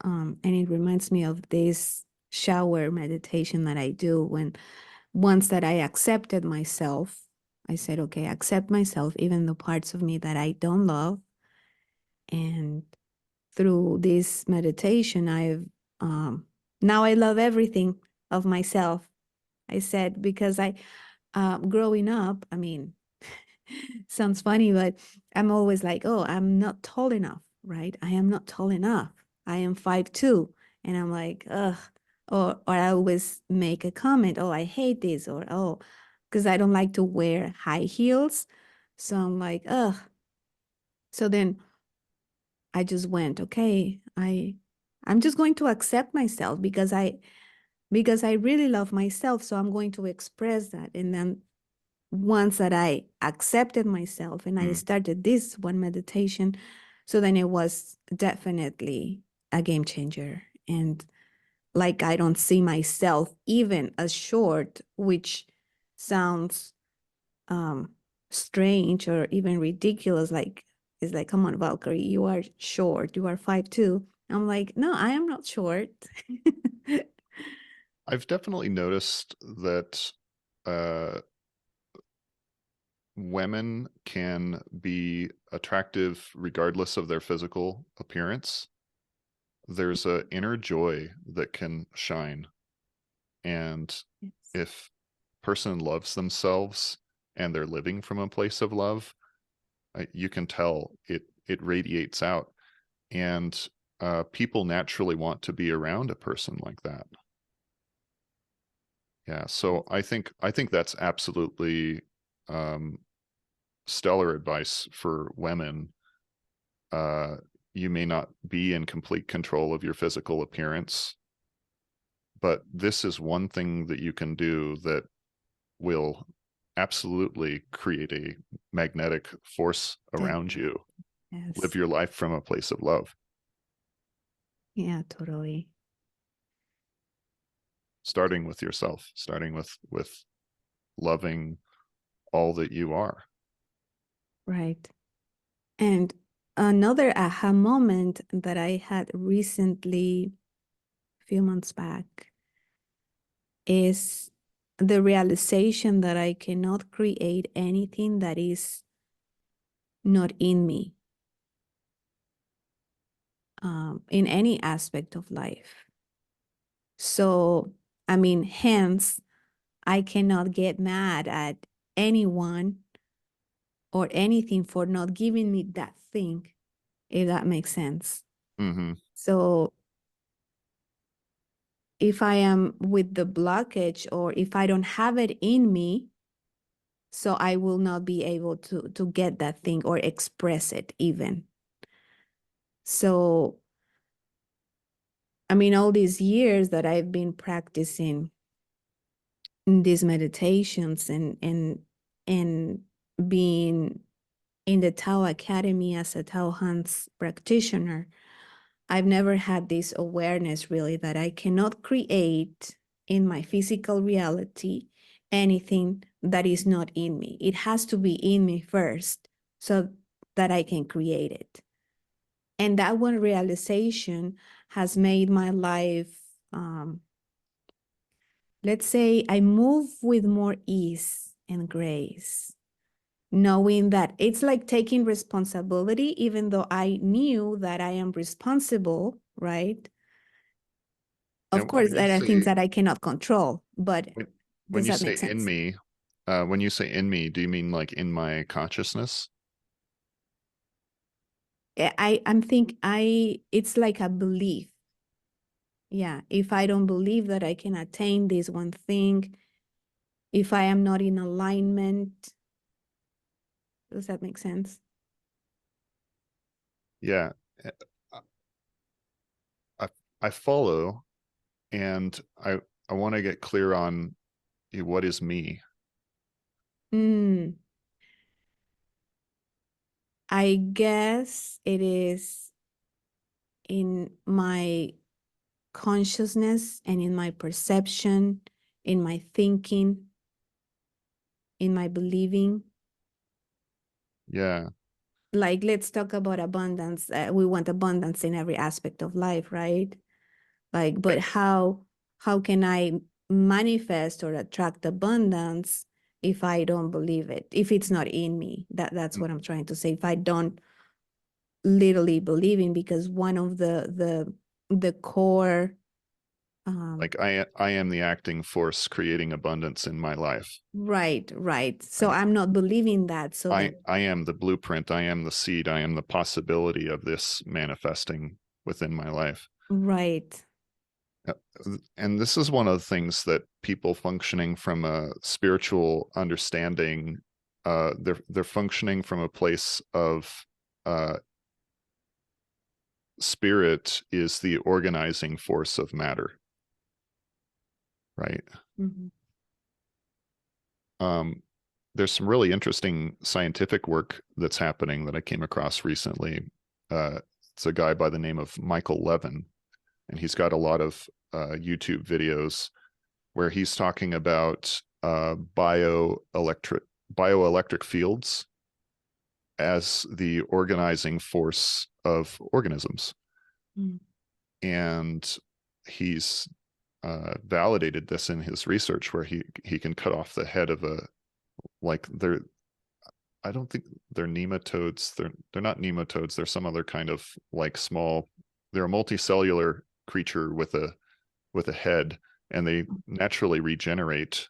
And it reminds me of this shower meditation that I do when once that I accepted myself, I said, okay, accept myself, even the parts of me that I don't love. And through this meditation, I've now I love everything of myself. I said, because growing up, I mean, sounds funny, but I'm always like, oh, I'm not tall enough, right? I am not tall enough. I am 5'2". And I'm like, ugh. Or I always make a comment, oh, I hate this, or oh, because I don't like to wear high heels. So I'm like, ugh. So then I just went, okay, I'm just going to accept myself because I really love myself. So I'm going to express that. And then once that I accepted myself and I Mm. started this one meditation, so then it was definitely a game changer. And like I don't see myself even as short, which sounds um strange or even ridiculous. Like it's like, come on, Valkyrie, you are short, you are 5'2". I'm like, no, I am not short. I've definitely noticed that uh, women can be attractive regardless of their physical appearance. There's a inner joy that can shine. And Yes. if person loves themselves and they're living from a place of love, you can tell it radiates out. And people naturally want to be around a person like that. Yeah, so I think that's absolutely um, stellar advice for women. Uh, you may not be in complete control of your physical appearance, but this is one thing that you can do that will absolutely create a magnetic force around Definitely. you. Live Yes. your life from a place of love, Yeah, totally. starting with yourself, starting with loving all that you are. Right. And another aha moment that I had recently, a few months back, is the realization that I cannot create anything that is not in me. in any aspect of life. So, I mean, hence, I cannot get mad at anyone or anything for not giving me that thing, if that makes sense. Mm-hmm. So, if I am with the blockage or if I don't have it in me, so I will not be able to get that thing or express it even. So, I mean, all these years that I've been practicing these meditations and being in the Tao Academy as a Tao Hans practitioner, I've never had this awareness really that I cannot create in my physical reality anything that is not in me. It has to be in me first so that I can create it. And that one realization has made my life, let's say, I move with more ease and grace, knowing that it's like taking responsibility, even though I knew that I am responsible, right? Of Now, course, there are things that I cannot control, but when, when does you that say make in sense? me, when you say in me, do you mean like in my consciousness? I'm think I it's like a belief. Yeah, if I don't believe that I can attain this one thing, if I am not in alignment, does that make sense? Yeah, uh, I I follow, and I want to get clear on what is me. Mm, I guess it is in my consciousness and in my perception, in my thinking, in my believing. Yeah, Like, let's talk about abundance. We want abundance in every aspect of life, right? Like, but how can I manifest or attract abundance if I don't believe it? If it's not in me, that's what I'm trying to say. If I don't literally believe in, because one of the core, like I am the acting force creating abundance in my life. right. So Right. I'm not believing that. So then, I am the blueprint. I am the seed. I am the possibility of this manifesting within my life. right. Uh, And this is one of the things that people functioning from a spiritual understanding, they're functioning from a place of uh, spirit is the organizing force of matter, right? Mhm. Um, there's some really interesting scientific work that's happening that I came across recently. It's a guy by the name of Michael Levin, and he's got a lot of YouTube videos where he's talking about bioelectric fields as the organizing force of organisms. Mm. And he's validated this in his research where he can cut off the head of a, like, they're, I don't think they're nematodes. They're not nematodes. They're some other kind of like small. They're a multicellular creature with a head, and they naturally regenerate.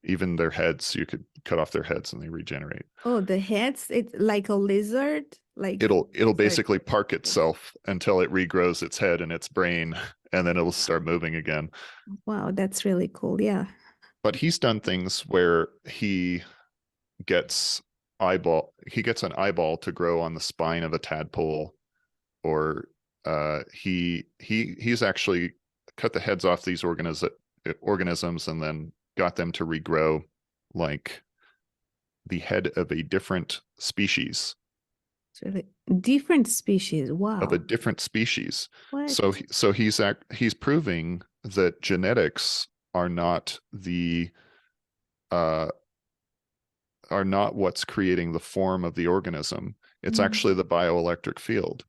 Even their heads, you could cut off their heads and they regenerate. Oh, the heads, it's like a lizard, like It'll sorry. basically park itself until it regrows its head and its brain, and then it'll start moving again. Wow, that's really cool. Yeah. But he's done things where gets he gets an eyeball to grow on the spine of a tadpole, or he's actually cut the heads off these organisms and then got them to regrow like the head of a different species It's really different species. of a Wow. different species. So What? he's proving that genetics are not the uh, are not what's creating the form of the organism. It's Mm. actually the bioelectric field.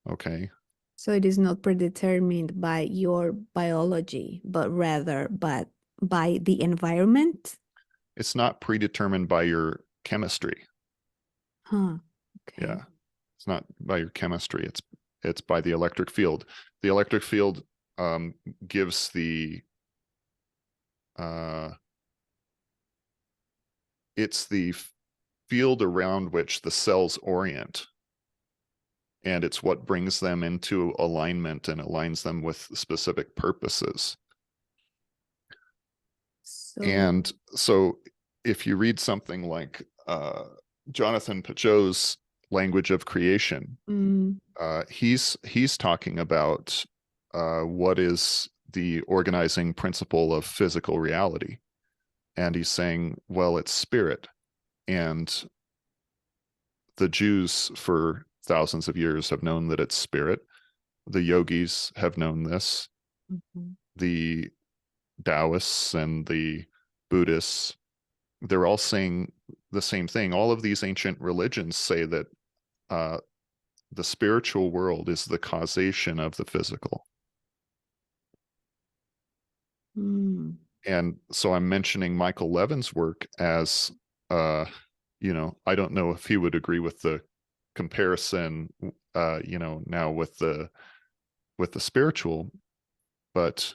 Okay. So it is not predetermined by your biology, but rather by the environment? It's not predetermined by your chemistry. Huh. Okay. Yeah. It's not by your chemistry. It's by the electric field. The electric field gives it's the field around which the cells orient, and it's what brings them into alignment and aligns them with specific purposes. So, And so if you read something like Jonathan Pageau's Language of Creation, mm, he's talking about what is the organizing principle of physical reality. And he's saying, well, it's spirit. And the Jews for thousands of years have known that it's spirit. The yogis have known this. mhm, The Taoists and the Buddhists, they're all saying the same thing. All of these ancient religions say that uh, the spiritual world is the causation of the physical. mm, And so I'm mentioning Michael Levin's work as, uh, I don't know if he would agree with the comparison, now with the spiritual, but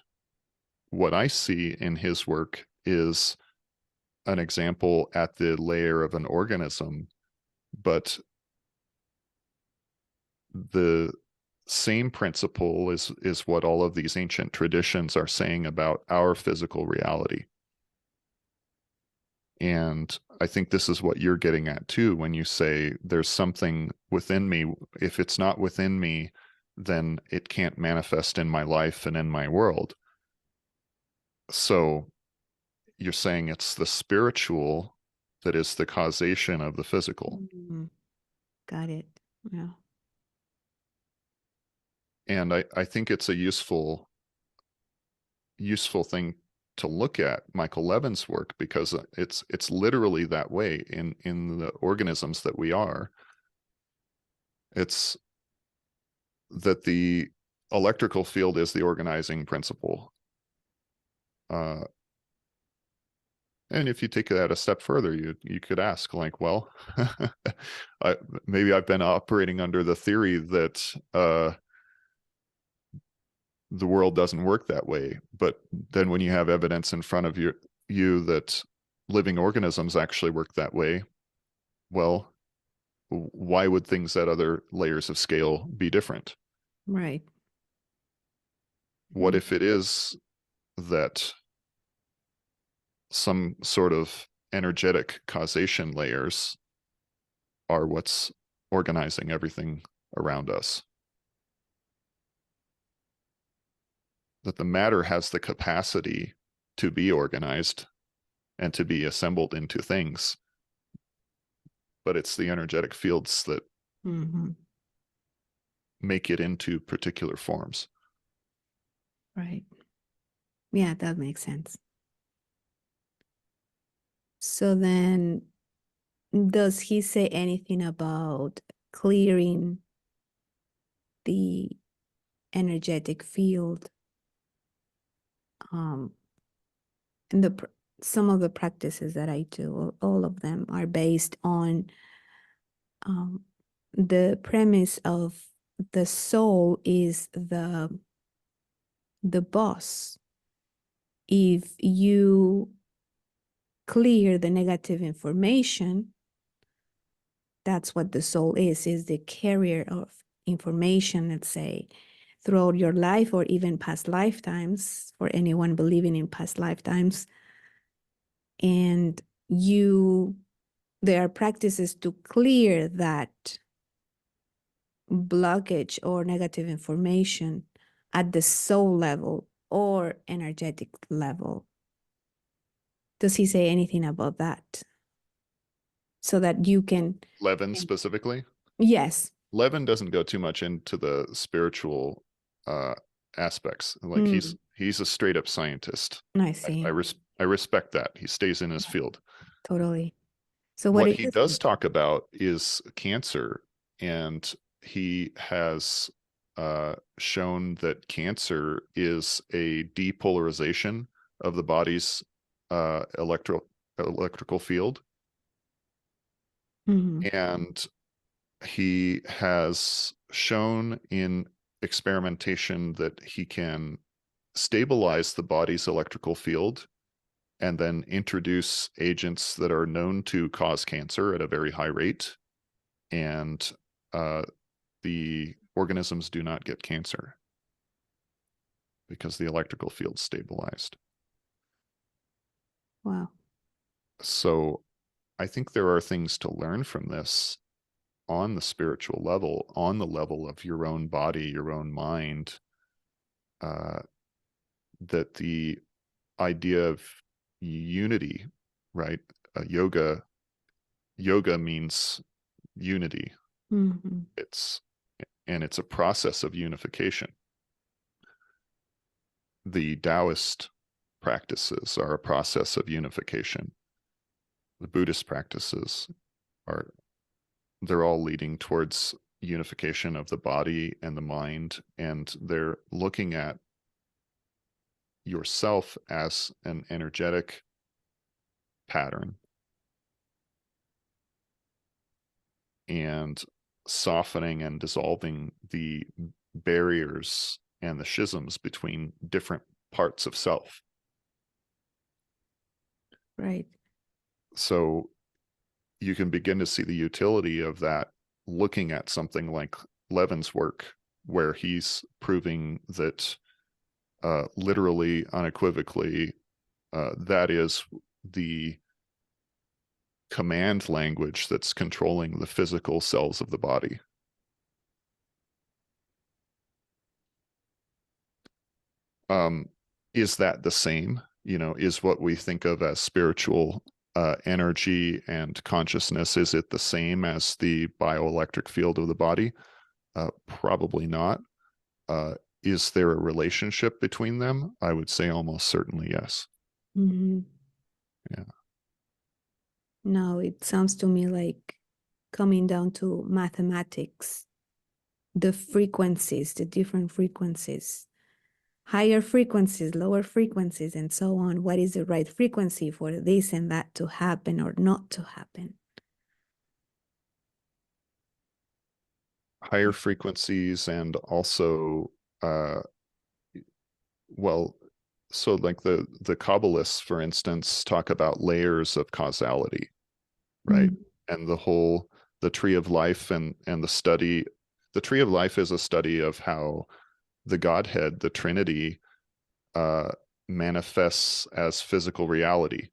what I see in his work is an example at the layer of an organism, but the same principle is what all of these ancient traditions are saying about our physical reality. And I think this is what you're getting at too when you say there's something within me. If it's not within me, then it can't manifest in my life and in my world. So you're saying it's the spiritual that is the causation of the physical. mm, got it. Yeah. And I think it's a useful thing to look at Michael Levin's work, because it's literally that way in the organisms that we are. It's that the electrical field is the organizing principle. Uh, and if you take that a step further, you could ask, like, well, maybe I've been operating under the theory that the world doesn't work that way. But then when you have evidence in front of you that living organisms actually work that way, well, why would things at other layers of scale be different? Right. What if it is that some sort of energetic causation layers are what's organizing everything around us? That the matter has the capacity to be organized and to be assembled into things, but it's the energetic fields that Mm-hmm. make it into particular forms. Right. Yeah, that makes sense. So then, does he say anything about clearing the energetic field? Um, and some of the practices that I do, all of them are based on um, the premise of the soul is the boss. If you clear the negative information, that's what the soul is the carrier of information, let's say, throughout your life or even past lifetimes, for anyone believing in past lifetimes. And there are practices to clear that blockage or negative information at the soul level or energetic level. Does he say anything about that? So that you can, Levin specifically? yes. Levin doesn't go too much into the spiritual uh, aspects. Like Mm, he's a straight up scientist. I I, see. I respect that. He stays in his Yeah, field. totally. So what What is he it? does talk about is cancer, and he has shown that cancer is a depolarization of the body's electrical field. Mhm. And he has shown in experimentation that he can stabilize the body's electrical field and then introduce agents that are known to cause cancer at a very high rate. And the organisms do not get cancer because the electrical field's stabilized. Wow. So I think there are things to learn from this on the spiritual level, on the level of your own body, your own mind, uh, that the idea of unity, right? Yoga means unity. Mm-hmm. It's a process of unification. The Taoist practices are a process of unification. The Buddhist practices are, they're all leading towards unification of the body and the mind, and they're looking at yourself as an energetic pattern and softening and dissolving the barriers and the schisms between different parts of self. Right. So you can begin to see the utility of that looking at something like Levin's work, where he's proving that literally, unequivocally, that is the command language that's controlling the physical cells of the body. Is that the same? Is what we think of as spiritual energy and consciousness, is it the same as the bioelectric field of the body? Probably not. Is there a relationship between them? I would say almost certainly yes. Mm-hmm. Yeah. No, it sounds to me like coming down to mathematics, the frequencies, the different frequencies, higher frequencies, lower frequencies, and so on. What is the right frequency for this and that to happen or not to happen? Higher frequencies, and also uh well, so like the Kabbalists, for instance, talk about layers of causality, right? Mm. And the tree of life, and the tree of life is a study of how the Godhead, the Trinity, uh, manifests as physical reality.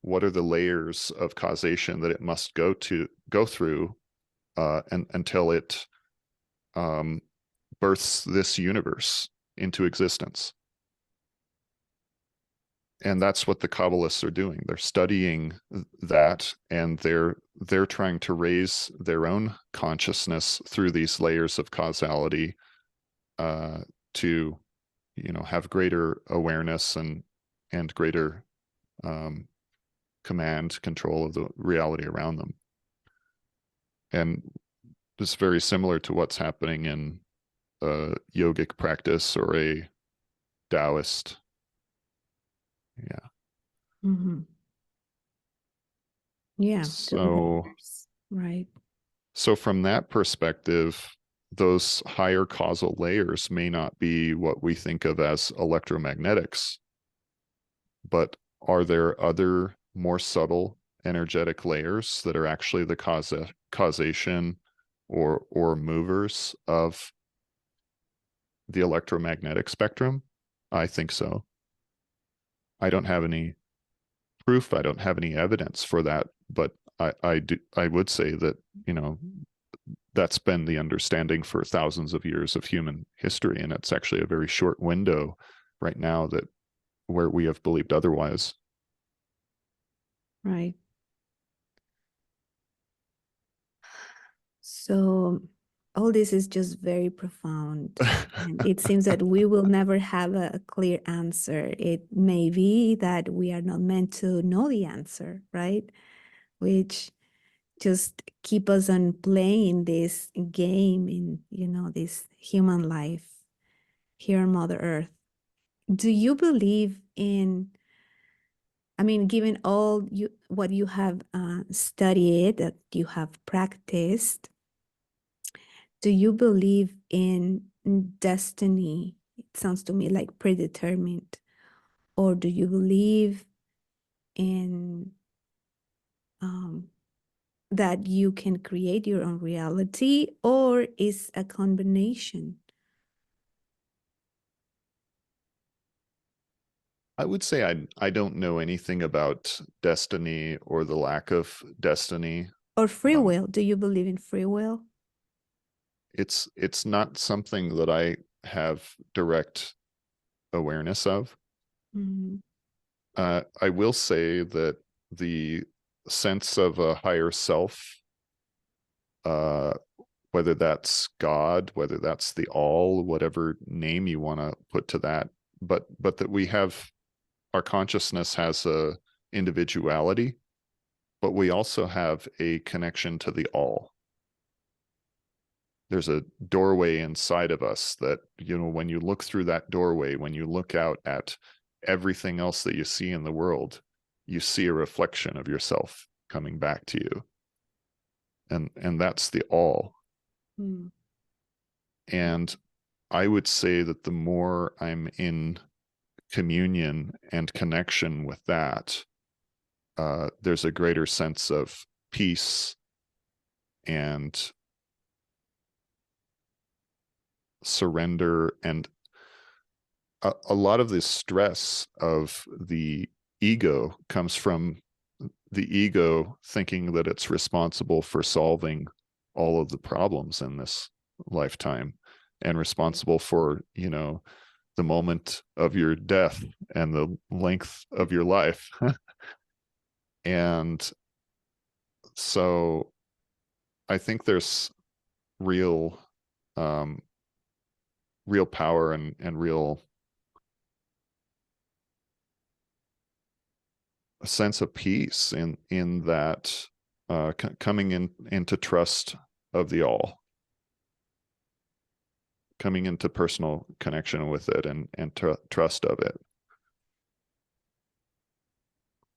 What are the layers of causation that it must go through until it um, births this universe into existence? And that's what the Kabbalists are doing. They're studying that, and they're trying to raise their own consciousness through these layers of causality uh, to, have greater awareness and greater um, command control of the reality around them. And it's very similar to what's happening in a yogic practice or a Taoist. Yeah. Mm-hmm. Yeah, the So layers, right? So from that perspective, those higher causal layers may not be what we think of as electromagnetics, but are there other more subtle energetic layers that are actually the causation or movers of the electromagnetic spectrum? I think so. I don't have any proof, I don't have any evidence for that, but I would say that, that's been the understanding for thousands of years of human history, and it's actually a very short window right now that where we have believed otherwise. Right. So all this is just very profound. And it seems that we will never have a clear answer. It may be that we are not meant to know the answer, right? Which just keep us on playing this game in, this human life here on Mother Earth. Do you believe in, I mean, given what you have studied, that you have practiced, Do you believe in destiny? It sounds to me like predetermined. Or do you believe in um, that you can create your own reality, or is a combination? I would say I don't know anything about destiny or the lack of destiny. Or free Um, will? Do you believe in free will? it's not something that I have direct awareness of. Mhm. I will say that the sense of a higher self, uh, whether that's God, whether that's the all, whatever name you want to put to that, but that we have our consciousness has a individuality, but we also have a connection to the all. There's a doorway inside of us that, when you look through that doorway, when you look out at everything else that you see in the world, you see a reflection of yourself coming back to you. And that's the all. Mm. And I would say that the more I'm in communion and connection with that, there's a greater sense of peace and surrender, and a lot of the stress of the ego comes from the ego thinking that it's responsible for solving all of the problems in this lifetime and responsible for, the moment of your death and the length of your life. And so I think there's real um real power and real sense of peace in that, coming into trust of the all, coming into personal connection with it, and trust of it.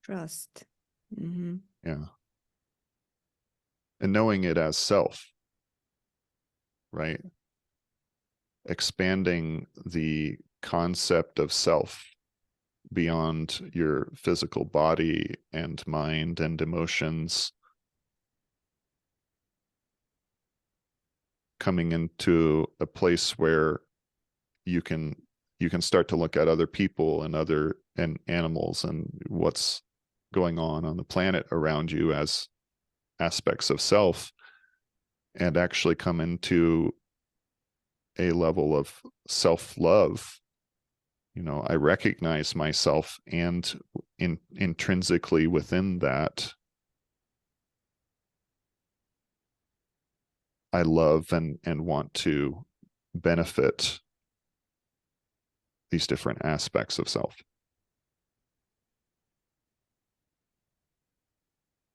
Trust. Hmm. Yeah. And knowing it as self, right? Expanding the concept of self beyond your physical body and mind and emotions, coming into a place where you can you can start to look at other people and other and animals and what's going on the planet around you as aspects of self, and actually come into a level of self-love. I recognize myself, and intrinsically within that, I love and want to benefit these different aspects of self.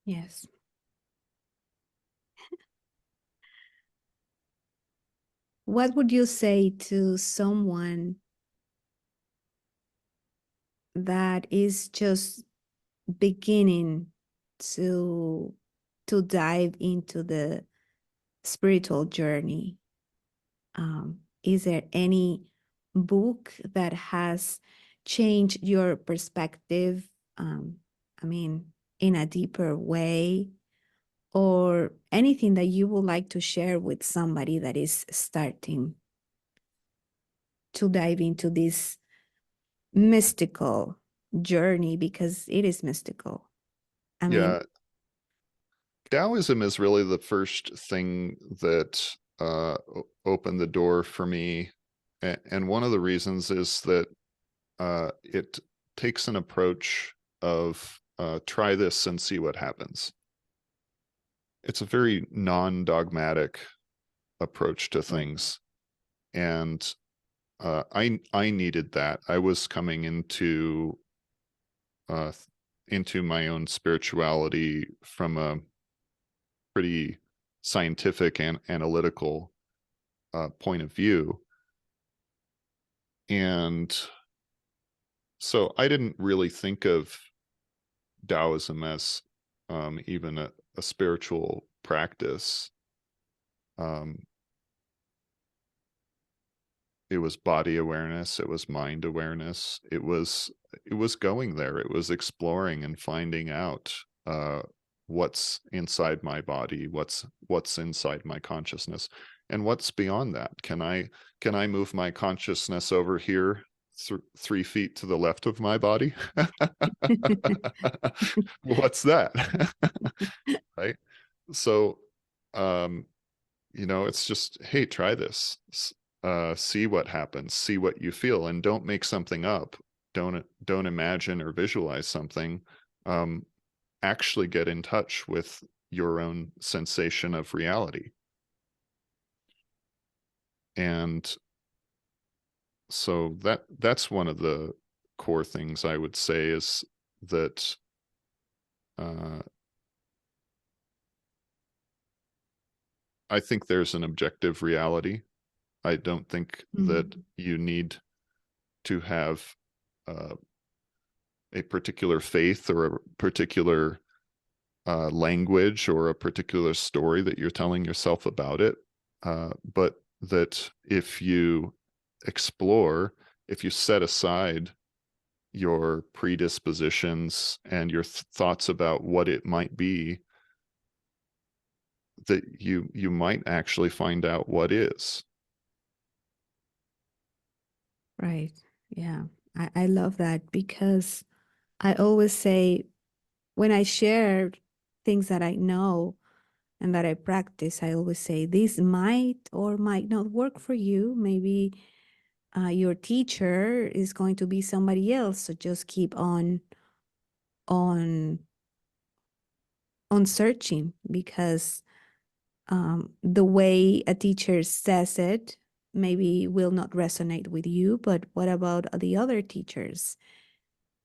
Yes. What would you say to someone that is just beginning to dive into the spiritual journey? Is there any book that has changed your perspective? Um, I mean, in a deeper way, or anything that you would like to share with somebody that is starting to dive into this mystical journey, because it is mystical. I mean, Yeah, Taoism is really the first thing that opened the door for me, and one of the reasons is that it takes an approach of, try this and see what happens. It's a very non-dogmatic approach to things, and I needed that. I was coming uh, into my own spirituality from a pretty scientific and analytical point of view. And so I didn't really think of Taoism as even a spiritual practice. Um, it was body awareness, it was mind awareness, it was going there, it was exploring and finding out what's inside my body, what's inside my consciousness, and what's beyond that. Can I move my consciousness over here 3 feet to the left of my body? What's that? Right? So, um, it's just, hey, try this. See what happens, see what you feel, and don't make something up. Don't imagine or visualize something. Um, Actually get in touch with your own sensation of reality. And so that's one of the core things I would say is that uh, I think there's an objective reality. I don't think that Mm. you need to have uh, a particular faith or a particular language or a particular story that you're telling yourself about it. But that if you explore, if you set aside your predispositions and your thoughts about what it might be, that you might actually find out what is. Right. Yeah. I love that because I always say when I share things that I know and that I practice, I always say this might or might not work for you. Maybe your teacher is going to be somebody else. So just keep on on searching because the way a teacher says it maybe will not resonate with you, but what about the other teachers?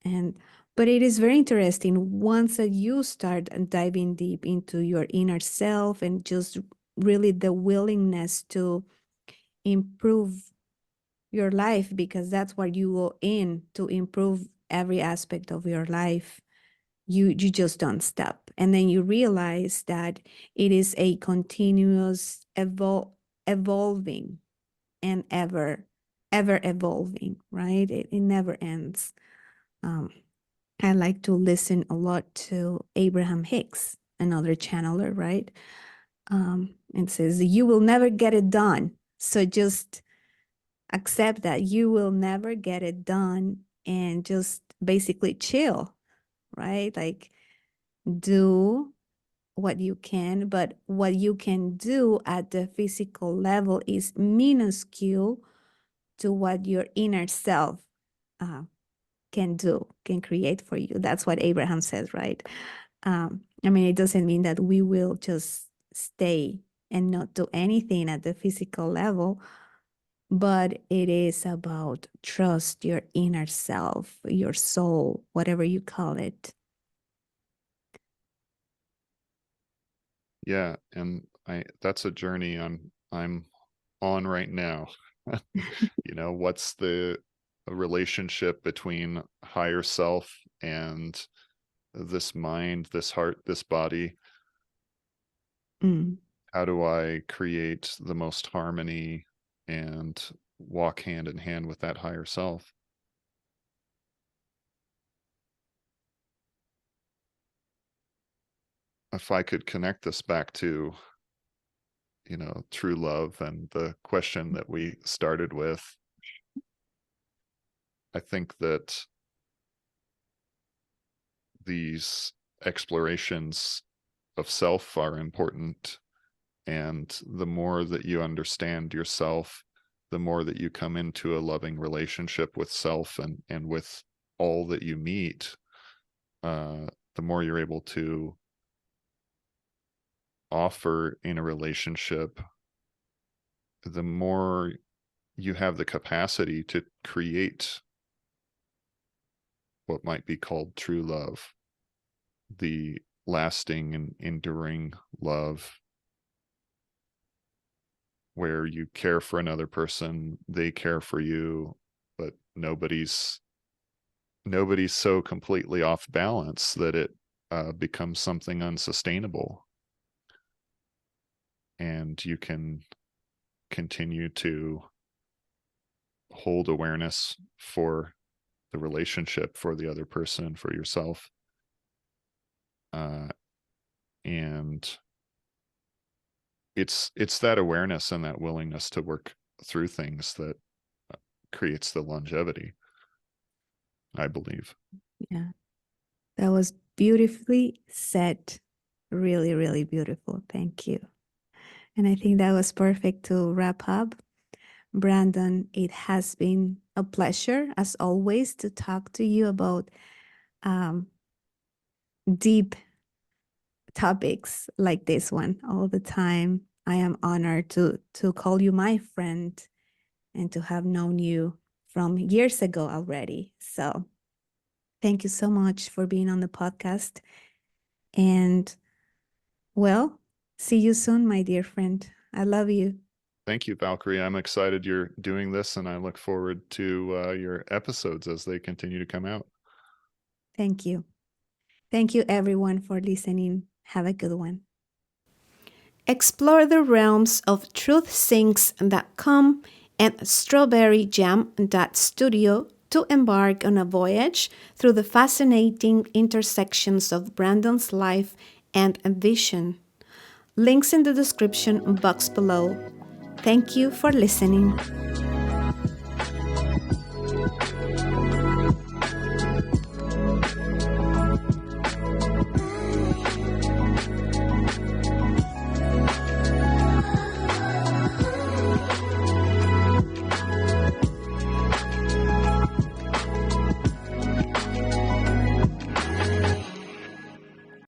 And but it is very interesting once that you start diving deep into your inner self and just really the willingness to improve your life, because that's what you go in to improve every aspect of your life. You just don't stop, and then you realize that it is a continuous evolving and ever evolving, right? It never ends. um, I like to listen a lot to Abraham Hicks, another channeler, right? And says you will never get it done, so just accept that you will never get it done and just basically chill, right? Like do what you can, but what you can do at the physical level is minuscule to what your inner self uh, can do, can create for you. That's what Abraham says, right? I mean, it doesn't mean that we will just stay and not do anything at the physical level, but it is about trust your inner self, your soul, whatever you call it. Yeah, and I that's a journey I'm on right now. What's the relationship between higher self and this mind, this heart, this body? Mm. How do I create the most harmony and walk hand in hand with that higher self? If I could connect this back to, true love and the question that we started with, I think that these explorations of self are important. And the more that you understand yourself, the more that you come into a loving relationship with self and with all that you meet, uh, the more you're able to offer in a relationship, the more you have the capacity to create what might be called true love, the lasting and enduring love where you care for another person, they care for you, but nobody's so completely off balance that it becomes something unsustainable, and you can continue to hold awareness for the relationship, for the other person, for yourself. Uh, and it's that awareness and that willingness to work through things that creates the longevity, I believe. Yeah, that was beautifully said. Really, really beautiful. Thank you. And I think that was perfect to wrap up. Brandon, it has been a pleasure, as always, to talk to you about um, deep topics like this one all the time. I am honored to call you my friend and to have known you from years ago already. So thank you so much for being on the podcast. And well, see you soon, my dear friend. I love you. Thank you, Valkyrie. I'm excited you're doing this, and I look forward to your episodes as they continue to come out. Thank you. Thank you, everyone, for listening. Have a good one. Explore the realms of truthsinks.com and StrawberryJam.studio to embark on a voyage through the fascinating intersections of Brandon's life and vision. Links in the description box below. Thank you for listening.